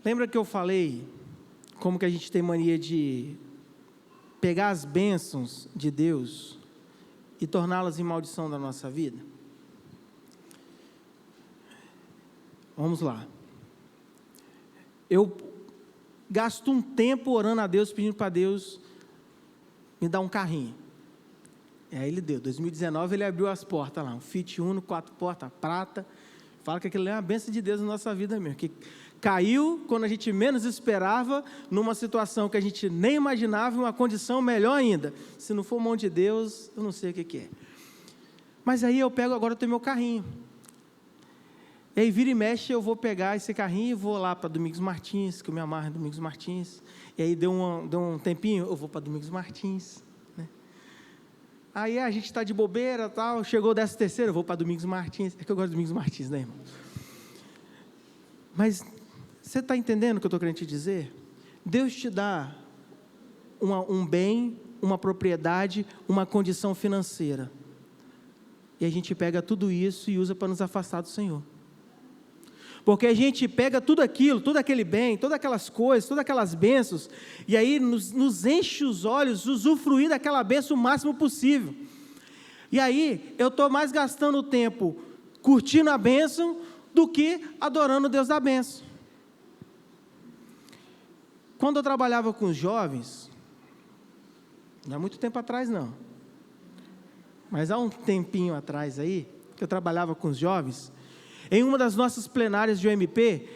Lembra que eu falei como que a gente tem mania de pegar as bênçãos de Deus e torná-las em maldição da nossa vida? Vamos lá. Eu gasto um tempo orando a Deus, pedindo para Deus me dar um carrinho. E aí ele deu. 2019 ele abriu as portas lá, um Fit Uno, 4 portas, prata. Fala que aquilo é uma bênção de Deus na nossa vida mesmo. Que caiu quando a gente menos esperava, numa situação que a gente nem imaginava, em uma condição melhor ainda. Se não for mão de Deus, eu não sei o que é. Mas aí eu pego, agora eu tenho meu carrinho. E aí vira e mexe, eu vou pegar esse carrinho e vou lá para Domingos Martins, que eu me amarro em Domingos Martins. E aí deu um tempinho, eu vou para Domingos Martins. Né? Aí a gente está de bobeira, tal, chegou o 13º, eu vou para Domingos Martins. É que eu gosto de Domingos Martins, né, irmão? Mas você está entendendo o que eu estou querendo te dizer? Deus te dá um bem, uma propriedade, uma condição financeira. E a gente pega tudo isso e usa para nos afastar do Senhor. Porque a gente pega tudo aquilo, todo aquele bem, todas aquelas coisas, todas aquelas bênçãos, e aí nos enche os olhos, usufruir daquela bênção o máximo possível. E aí eu estou mais gastando o tempo curtindo a bênção do que adorando o Deus da bênção. Quando eu trabalhava com os jovens, não há muito tempo atrás não, mas há um tempinho atrás aí, que eu trabalhava com os jovens, em uma das nossas plenárias de UMP,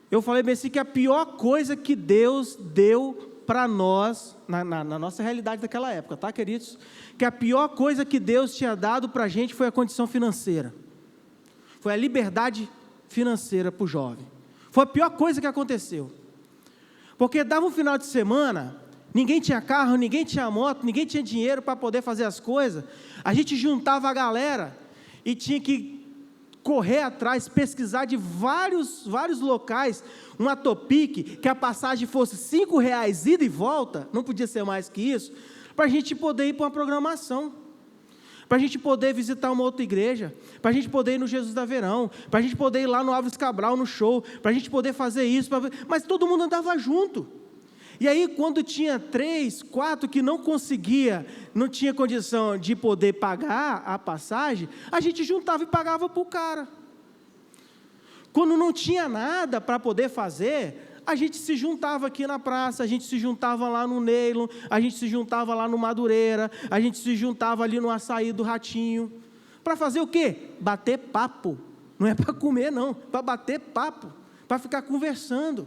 eu falei bem assim que a pior coisa que Deus deu para nós, na nossa realidade daquela época, tá, queridos? Que a pior coisa que Deus tinha dado para a gente foi a condição financeira. Foi a liberdade financeira para o jovem. Foi a pior coisa que aconteceu. Porque dava um final de semana, ninguém tinha carro, ninguém tinha moto, ninguém tinha dinheiro para poder fazer as coisas. A gente juntava a galera e tinha que correr atrás, pesquisar de vários locais, uma Topic, que a passagem fosse R$5 ida e volta, não podia ser mais que isso, para a gente poder ir para uma programação, para a gente poder visitar uma outra igreja, para a gente poder ir no Jesus da Verão, para a gente poder ir lá no Álvares Cabral, no show, para a gente poder fazer isso, mas todo mundo andava junto. E aí, quando tinha 3, 4 que não conseguia, não tinha condição de poder pagar a passagem, a gente juntava e pagava para o cara. Quando não tinha nada para poder fazer, a gente se juntava aqui na praça, a gente se juntava lá no Neylon, a gente se juntava lá no Madureira, a gente se juntava ali no Açaí do Ratinho. Para fazer o quê? Bater papo. Não é para comer, não, para bater papo, para ficar conversando.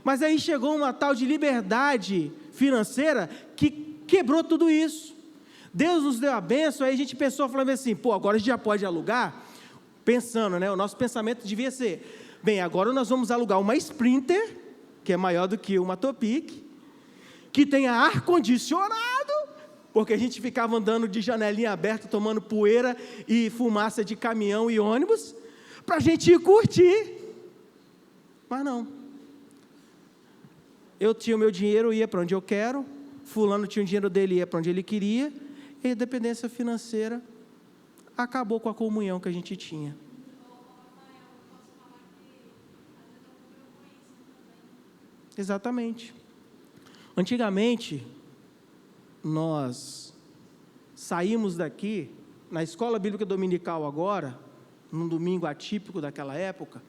Mas aí chegou uma tal de liberdade financeira que quebrou tudo isso. Deus nos deu a bênção, aí a gente pensou, falando assim, agora a gente já pode alugar? Pensando, né? O nosso pensamento devia ser, bem, agora nós vamos alugar uma Sprinter, que é maior do que uma Topic, que tenha ar-condicionado, porque a gente ficava andando de janelinha aberta, tomando poeira e fumaça de caminhão e ônibus, para a gente ir curtir. Mas não. Eu tinha o meu dinheiro, ia para onde eu quero, fulano tinha o dinheiro dele, ia para onde ele queria, e a dependência financeira acabou com a comunhão que a gente tinha. Exatamente. Antigamente, nós saímos daqui, na escola bíblica dominical agora, num domingo atípico daquela época,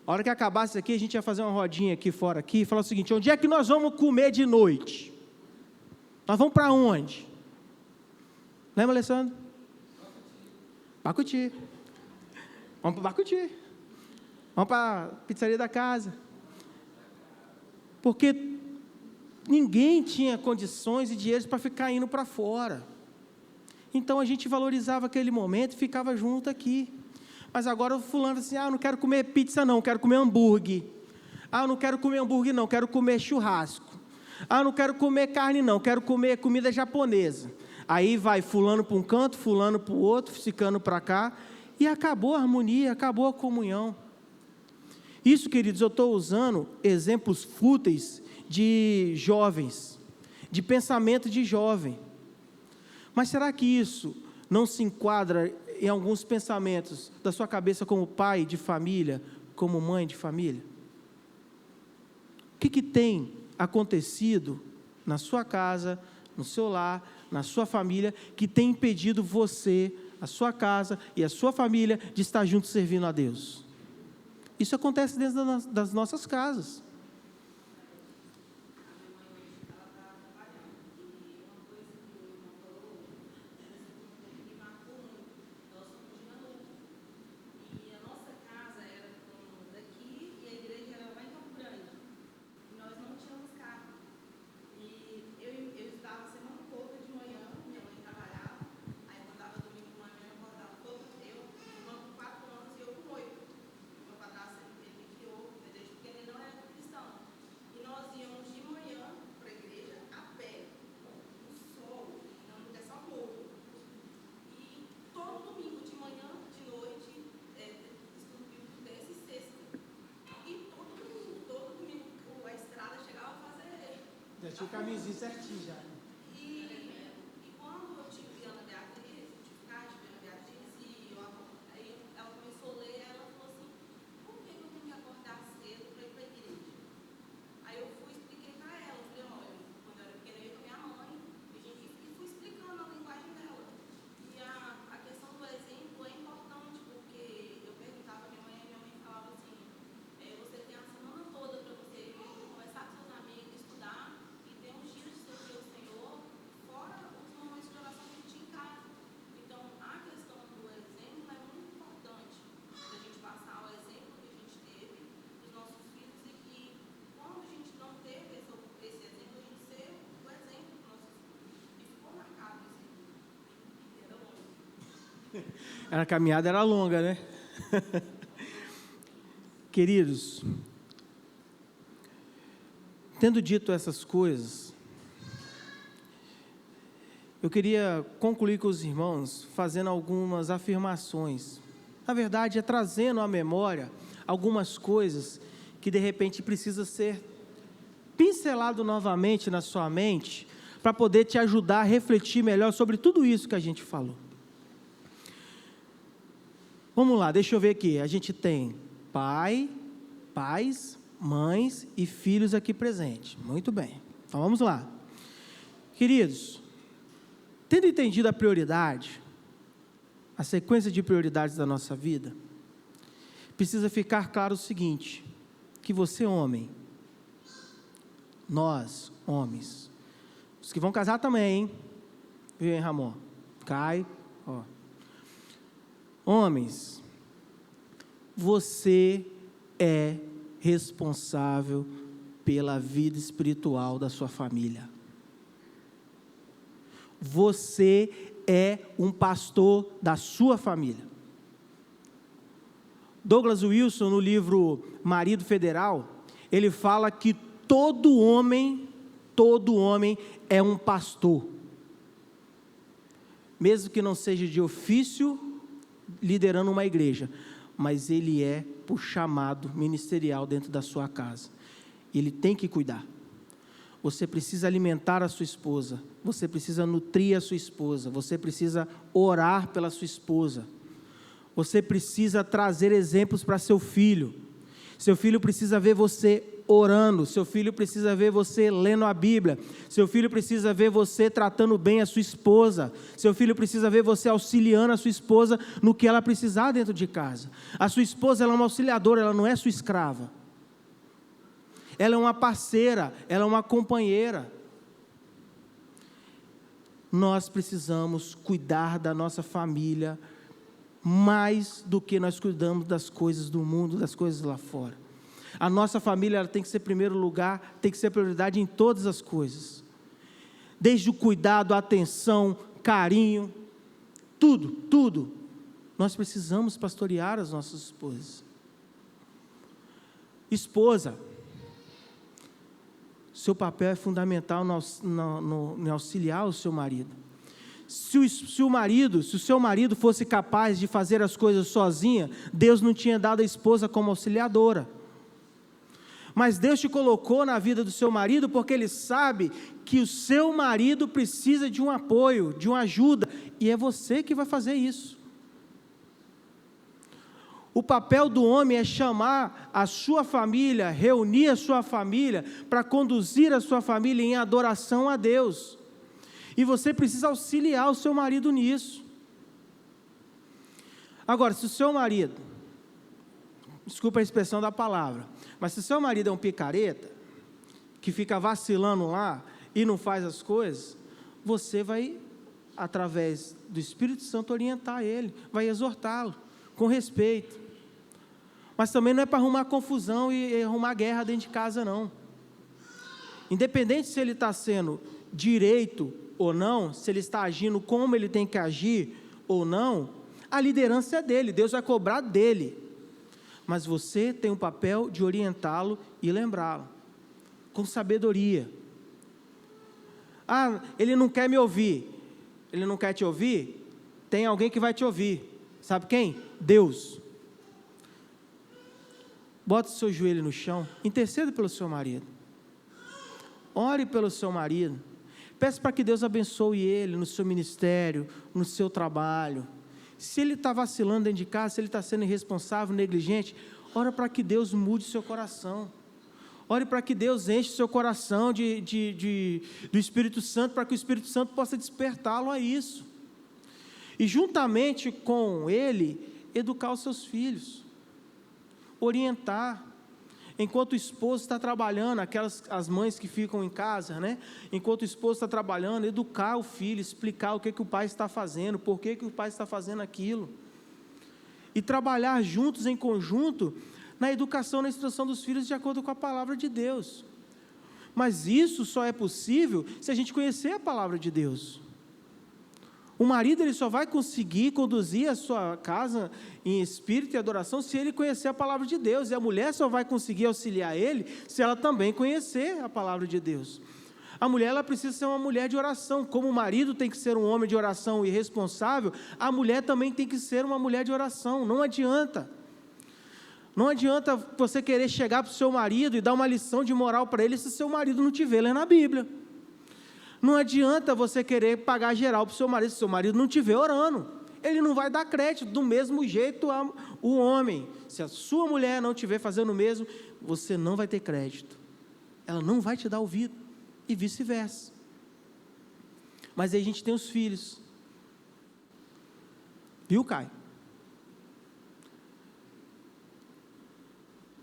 a hora que acabasse aqui, a gente ia fazer uma rodinha aqui fora, aqui, e falar o seguinte, onde é que nós vamos comer de noite? Nós vamos para onde? Lembra, Alessandro? Bacuti. Vamos para Bacuti. Vamos para a pizzaria da casa. Porque ninguém tinha condições e dinheiro para ficar indo para fora. Então a gente valorizava aquele momento e ficava junto aqui. Mas agora o fulano assim, eu não quero comer pizza não, quero comer hambúrguer. Eu não quero comer hambúrguer não, quero comer churrasco. Eu não quero comer carne não, quero comer comida japonesa. Aí vai fulano para um canto, fulano para o outro, ficando para cá, e acabou a harmonia, acabou a comunhão. Isso, queridos, eu estou usando exemplos fúteis de jovens, de pensamento de jovem. Mas será que isso não se enquadra em alguns pensamentos da sua cabeça como pai de família, como mãe de família? O que tem acontecido na sua casa, no seu lar, na sua família, que tem impedido você, a sua casa e a sua família de estar juntos servindo a Deus? Isso acontece dentro das nossas casas. Já tinha o caminhozinho certinho já. E quando eu tive Ana Beatriz, eu tive Cátia, Ana Beatriz, aí ela começou a ler, ela falou assim, por que eu tenho que acordar cedo para ir para a igreja? Aí eu fui e expliquei para ela, eu falei, olha, quando eu era pequena eu ia com a minha mãe, e fui explicando a linguagem dela. E a questão do exemplo é importante, porque eu perguntava à minha mãe falava assim, você tem a semana toda para você conversar com seus amigos, estudar, e ter uns dias de servir o Senhor, fora os momentos de oração que a gente tinha em casa. Então, a questão do exemplo é muito importante, da gente passar o exemplo que a gente teve dos nossos filhos, e que quando a gente não teve esse exemplo, a gente ser o exemplo dos nossos filhos. E ficou marcado esse exemplo. E era longe. A caminhada era longa, né? Queridos, Tendo dito essas coisas, eu queria concluir com os irmãos fazendo algumas afirmações. Na verdade, é trazendo à memória algumas coisas que de repente precisa ser pincelado novamente na sua mente, para poder te ajudar a refletir melhor sobre tudo isso que a gente falou. Vamos lá, deixa eu ver aqui. A gente tem pais, mães e filhos aqui presentes. Muito bem. Então vamos lá. Queridos, tendo entendido a prioridade, a sequência de prioridades da nossa vida, precisa ficar claro o seguinte, que você, homem, nós, homens, os que vão casar também, hein? Viu, hein, Ramon? Cai, ó. Homens, você é responsável pela vida espiritual da sua família. Você é um pastor da sua família. Douglas Wilson, no livro Marido Federal, ele fala que todo homem é um pastor. Mesmo que não seja de ofício, liderando uma igreja, mas ele é por chamado ministerial dentro da sua casa. Ele tem que cuidar. Você precisa alimentar a sua esposa, você precisa nutrir a sua esposa, você precisa orar pela sua esposa, você precisa trazer exemplos para seu filho precisa ver você orando, seu filho precisa ver você lendo a Bíblia, seu filho precisa ver você tratando bem a sua esposa, seu filho precisa ver você auxiliando a sua esposa no que ela precisar dentro de casa. A sua esposa, ela é uma auxiliadora, ela não é sua escrava, ela é uma parceira, ela é uma companheira. Nós precisamos cuidar da nossa família mais do que nós cuidamos das coisas do mundo, das coisas lá fora. A nossa família, ela tem que ser primeiro lugar, tem que ser prioridade em todas as coisas, desde o cuidado, a atenção, carinho, tudo, nós precisamos pastorear as nossas esposas. Esposa, seu papel é fundamental no auxiliar o seu marido. Se o seu marido fosse capaz de fazer as coisas sozinha, Deus não tinha dado a esposa como auxiliadora. Mas Deus te colocou na vida do seu marido porque Ele sabe que o seu marido precisa de um apoio, de uma ajuda, e é você que vai fazer isso. O papel do homem é chamar a sua família, reunir a sua família, para conduzir a sua família em adoração a Deus. E você precisa auxiliar o seu marido nisso. Agora, se o seu marido, desculpa a expressão da palavra, mas se o seu marido é um picareta, que fica vacilando lá e não faz as coisas, você vai, através do Espírito Santo, orientar ele, vai exortá-lo, com respeito. Mas também não é para arrumar confusão e arrumar guerra dentro de casa, não. Independente se ele está sendo direito ou não, se ele está agindo como ele tem que agir ou não, a liderança é dele, Deus vai cobrar dele. Mas você tem o papel de orientá-lo e lembrá-lo, com sabedoria. Ah, ele não quer me ouvir, ele não quer te ouvir? Tem alguém que vai te ouvir, sabe quem? Deus. Bota o seu joelho no chão, interceda pelo seu marido, ore pelo seu marido, peça para que Deus abençoe ele no seu ministério, no seu trabalho. Se ele está vacilando dentro de casa, se ele está sendo irresponsável, negligente, ora para que Deus mude seu coração. Ore para que Deus enche seu coração do Espírito Santo, para que o Espírito Santo possa despertá-lo a isso. E juntamente com ele, educar os seus filhos, orientar. Enquanto o esposo está trabalhando, as mães que ficam em casa, né? Enquanto o esposo está trabalhando, educar o filho, explicar o que o pai está fazendo, por que o pai está fazendo aquilo. E trabalhar juntos, em conjunto, na educação, na instrução dos filhos, de acordo com a palavra de Deus. Mas isso só é possível se a gente conhecer a palavra de Deus. O marido ele só vai conseguir conduzir a sua casa em espírito e adoração se ele conhecer a palavra de Deus. E a mulher só vai conseguir auxiliar ele se ela também conhecer a palavra de Deus. A mulher ela precisa ser uma mulher de oração. Como o marido tem que ser um homem de oração e responsável, a mulher também tem que ser uma mulher de oração. Não adianta. Não adianta você querer chegar para o seu marido e dar uma lição de moral para ele se seu marido não te vê lendo a Bíblia. Não adianta você querer pagar geral para o seu marido se seu marido não te vê orando. Ele não vai dar crédito do mesmo jeito o homem. Se a sua mulher não te vê fazendo o mesmo, você não vai ter crédito. Ela não vai te dar ouvido. E vice-versa. Mas aí a gente tem os filhos. Viu, Caio?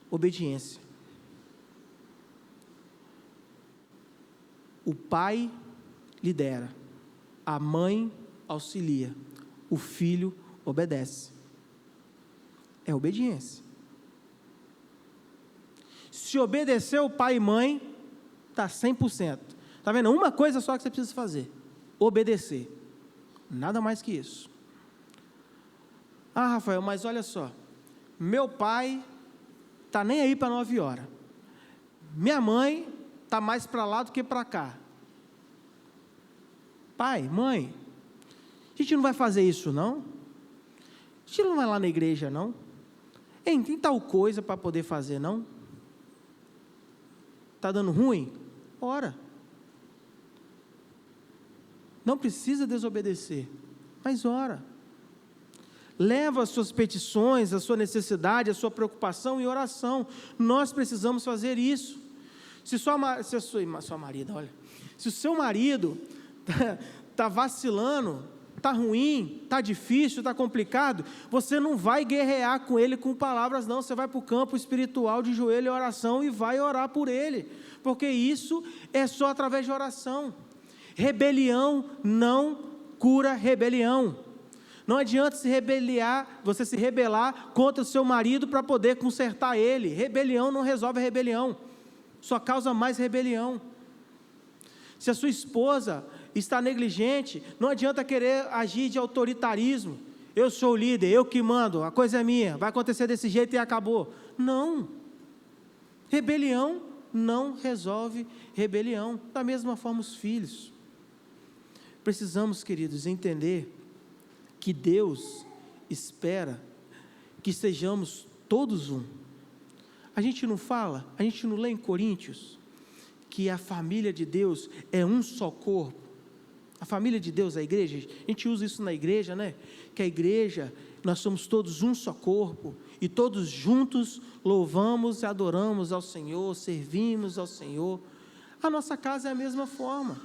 Obediência. O pai lidera, a mãe auxilia, o filho obedece. É obediência. Se obedecer o pai e mãe, está 100%. Está vendo? Uma coisa só que você precisa fazer: obedecer. Nada mais que isso. Ah, Rafael, mas olha só, meu pai está nem aí para 9 horas. Minha mãe está mais para lá do que para cá. Pai, mãe, a gente não vai fazer isso não? A gente não vai lá na igreja não? Hein, tem tal coisa para poder fazer não? Está dando ruim? Ora. Não precisa desobedecer, mas ora. Leva as suas petições, a sua necessidade, a sua preocupação em oração. Nós precisamos fazer isso. Se o seu marido está vacilando, está ruim, está difícil, está complicado, você não vai guerrear com ele com palavras não, você vai para o campo espiritual de joelho e oração e vai orar por ele, porque isso é só através de oração. Rebelião não cura rebelião. Não adianta você se rebelar contra o seu marido para poder consertar ele. Rebelião não resolve a rebelião, só causa mais rebelião. Se a sua esposa está negligente, não adianta querer agir de autoritarismo. Eu sou o líder, eu que mando, a coisa é minha, vai acontecer desse jeito e acabou. Não. Rebelião não resolve rebelião. Da mesma forma os filhos. Precisamos, queridos, entender que Deus espera que sejamos todos um. A gente não fala, a gente não lê em Coríntios que a família de Deus é um só corpo. A família de Deus, a igreja, a gente usa isso na igreja, né? Que a igreja, nós somos todos um só corpo e todos juntos louvamos e adoramos ao Senhor, servimos ao Senhor. A nossa casa é a mesma forma.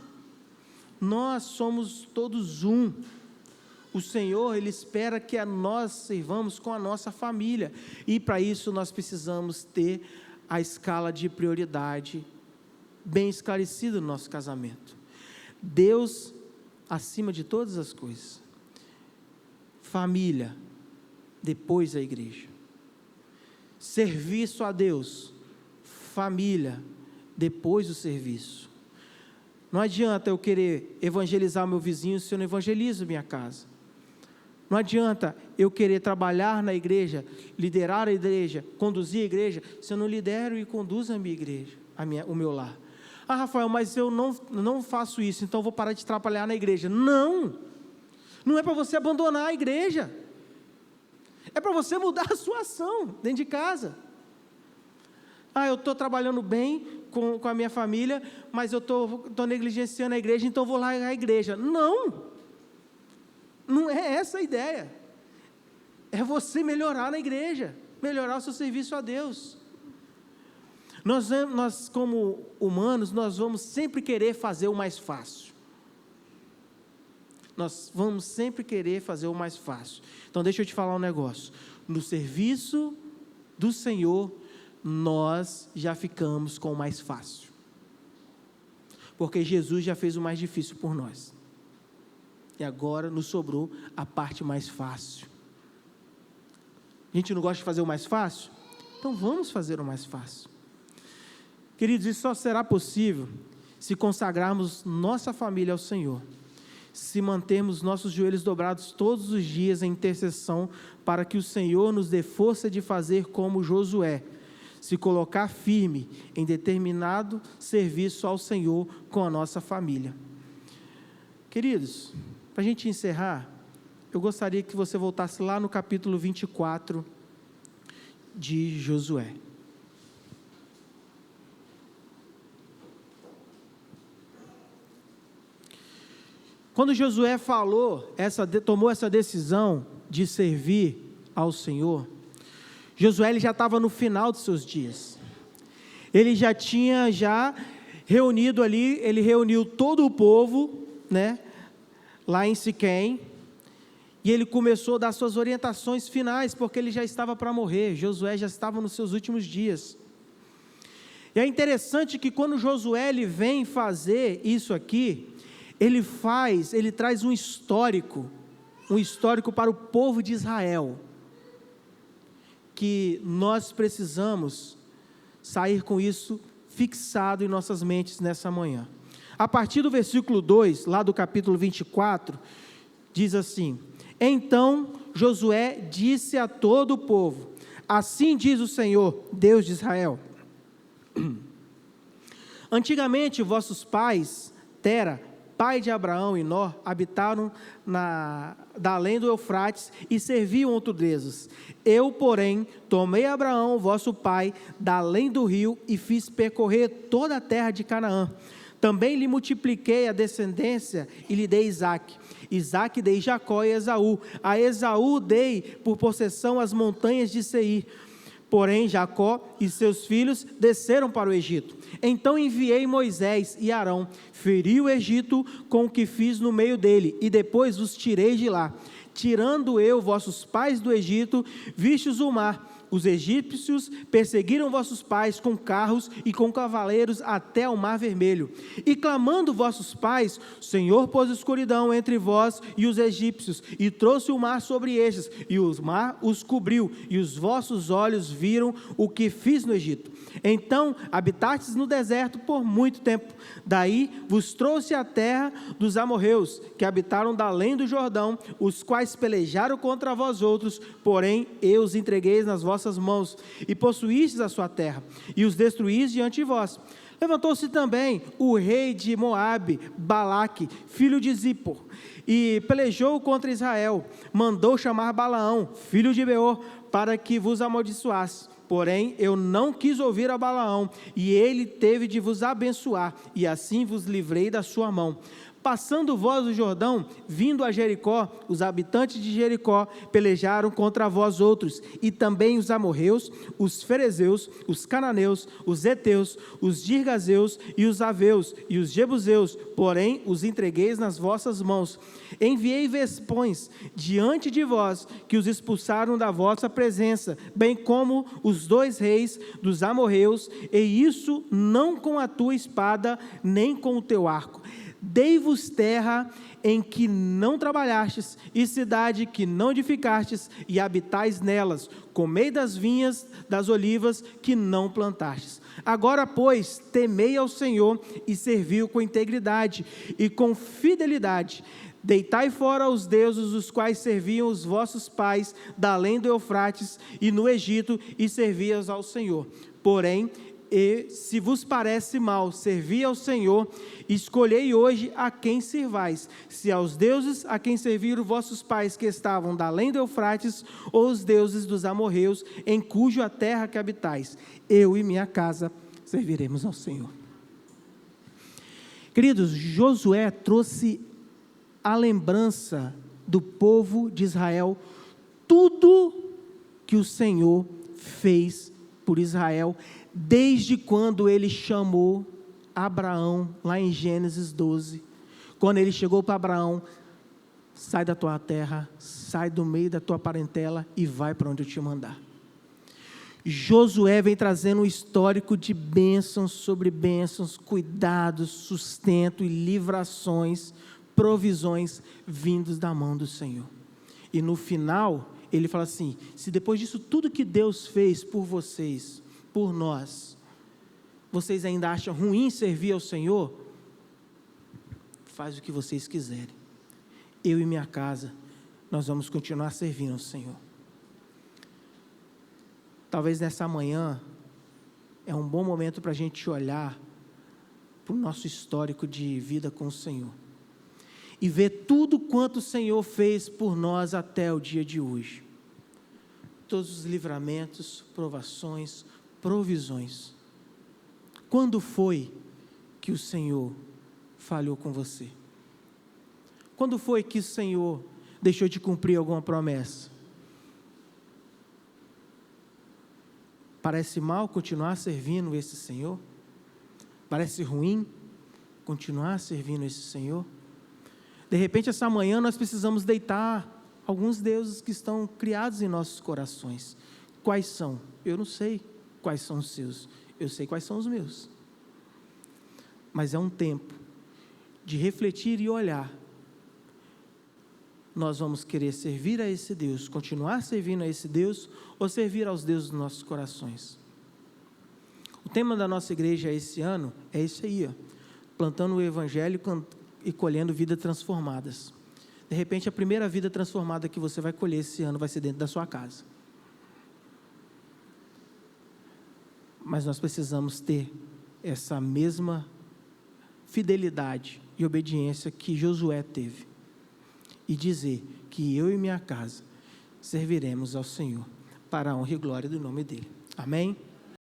Nós somos todos um. O Senhor, Ele espera que nós servamos com a nossa família. E para isso nós precisamos ter a escala de prioridade bem esclarecida no nosso casamento. Deus acima de todas as coisas. Família, depois a igreja. Serviço a Deus. Família, depois o serviço. Não adianta eu querer evangelizar meu vizinho se eu não evangelizo minha casa. Não adianta eu querer trabalhar na igreja, liderar a igreja, conduzir a igreja, se eu não lidero e conduzo a minha igreja, o meu lar. Ah, Rafael, mas eu não faço isso, então vou parar de trabalhar na igreja. Não! Não é para você abandonar a igreja. É para você mudar a sua ação dentro de casa. Ah, eu estou trabalhando bem com a minha família, mas eu estou negligenciando a igreja, então vou largar a igreja. Não! Não é essa a ideia. É você melhorar na igreja, melhorar o seu serviço a Deus. Nós como humanos, nós vamos sempre querer fazer o mais fácil. Nós vamos sempre querer fazer o mais fácil. Então deixa eu te falar um negócio. No serviço do Senhor, nós já ficamos com o mais fácil. Porque Jesus já fez o mais difícil por nós. E agora nos sobrou a parte mais fácil. A gente não gosta de fazer o mais fácil? Então vamos fazer o mais fácil. Queridos, isso só será possível se consagrarmos nossa família ao Senhor. se mantermos nossos joelhos dobrados todos os dias em intercessão, para que o Senhor nos dê força de fazer como Josué, se colocar firme em determinado serviço ao Senhor com a nossa família. Queridos, para a gente encerrar, eu gostaria que você voltasse lá no capítulo 24 de Josué. Quando Josué tomou essa decisão de servir ao Senhor, Josué ele já estava no final dos seus dias. Ele já tinha reunido ali, ele reuniu todo o povo, né, lá em Siquém, e ele começou a dar suas orientações finais, porque ele já estava para morrer. Josué já estava nos seus últimos dias. E é interessante que quando Josué ele vem fazer isso aqui, ele traz um histórico para o povo de Israel, que nós precisamos sair com isso fixado em nossas mentes nessa manhã. A partir do versículo 2, lá do capítulo 24, diz assim: então Josué disse a todo o povo: assim diz o Senhor, Deus de Israel, antigamente vossos pais, Tera, pai de Abraão e Nó, habitaram da além do Eufrates e serviam outros deuses. Eu, porém, tomei Abraão, vosso pai, da além do rio e fiz percorrer toda a terra de Canaã. Também lhe multipliquei a descendência e lhe dei Isaque. Isaque dei Jacó e Esaú. A Esaú dei por possessão as montanhas de Seir. Porém, Jacó e seus filhos desceram para o Egito. Então enviei Moisés e Arão, feri o Egito com o que fiz no meio dele, e depois os tirei de lá. Tirando eu vossos pais do Egito, vistes o mar. Os egípcios perseguiram vossos pais com carros e com cavaleiros até o mar vermelho. E clamando vossos pais, o Senhor pôs escuridão entre vós e os egípcios, e trouxe o mar sobre estes, e o mar os cobriu, e os vossos olhos viram o que fiz no Egito. Então habitastes no deserto por muito tempo. Daí vos trouxe a terra dos amorreus, que habitaram da além do Jordão, os quais pelejaram contra vós outros, porém eu os entreguei nas vossas mãos, e possuístes a sua terra, e os destruís diante de vós. Levantou-se também o rei de Moabe, Balaque, filho de Zippor, e pelejou contra Israel. Mandou chamar Balaão, filho de Beor, para que vos amaldiçoasse. Porém, eu não quis ouvir a Balaão, e ele teve de vos abençoar, e assim vos livrei da sua mão. Passando vós o Jordão, vindo a Jericó, os habitantes de Jericó pelejaram contra vós outros, e também os amorreus, os ferezeus, os cananeus, os heteus, os girgazeus e os aveus, e os jebuseus, porém os entregueis nas vossas mãos. Enviei vespões diante de vós, que os expulsaram da vossa presença, bem como os 2 reis dos amorreus, e isso não com a tua espada, nem com o teu arco. Dei-vos terra em que não trabalhastes, e cidade que não edificastes, e habitais nelas. Comei das vinhas, das olivas que não plantastes. Agora, pois, temei ao Senhor e servi-o com integridade e com fidelidade. Deitai fora os deuses os quais serviam os vossos pais da além do Eufrates e no Egito, e servias ao Senhor. Porém, e se vos parece mal servir ao Senhor, escolhei hoje a quem servais, se aos deuses a quem serviram vossos pais que estavam da além do Eufrates, ou os deuses dos amorreus, em cuja terra que habitais. Eu e minha casa serviremos ao Senhor. Queridos, Josué trouxe a lembrança do povo de Israel, tudo que o Senhor fez por Israel, desde quando ele chamou Abraão, lá em Gênesis 12, quando ele chegou para Abraão: sai da tua terra, sai do meio da tua parentela e vai para onde eu te mandar. Josué vem trazendo um histórico de bênçãos sobre bênçãos, cuidados, sustento e livrações, provisões vindos da mão do Senhor. E no final, ele fala assim: se depois disso tudo que Deus fez por vocês, por nós, vocês ainda acham ruim servir ao Senhor, faz o que vocês quiserem, eu e minha casa, nós vamos continuar servindo ao Senhor. Talvez nessa manhã é um bom momento para a gente olhar para o nosso histórico de vida com o Senhor e ver tudo quanto o Senhor fez por nós até o dia de hoje. Todos os livramentos, provações, provisões. Quando foi que o Senhor falhou com você? Quando foi que o Senhor deixou de cumprir alguma promessa? Parece mal continuar servindo esse Senhor? Parece ruim continuar servindo esse Senhor? De repente, essa manhã nós precisamos deitar alguns deuses que estão criados em nossos corações. Quais são? Eu não sei quais são os seus. Eu sei quais são os meus. Mas é um tempo de refletir e olhar. Nós vamos querer servir a esse Deus, continuar servindo a esse Deus, ou servir aos deuses dos nossos corações? O tema da nossa igreja esse ano é esse aí, plantando o Evangelho e colhendo vidas transformadas. De repente, a primeira vida transformada que você vai colher esse ano vai ser dentro da sua casa. Mas nós precisamos ter essa mesma fidelidade e obediência que Josué teve, e dizer que eu e minha casa serviremos ao Senhor, para a honra e glória do nome dEle. Amém?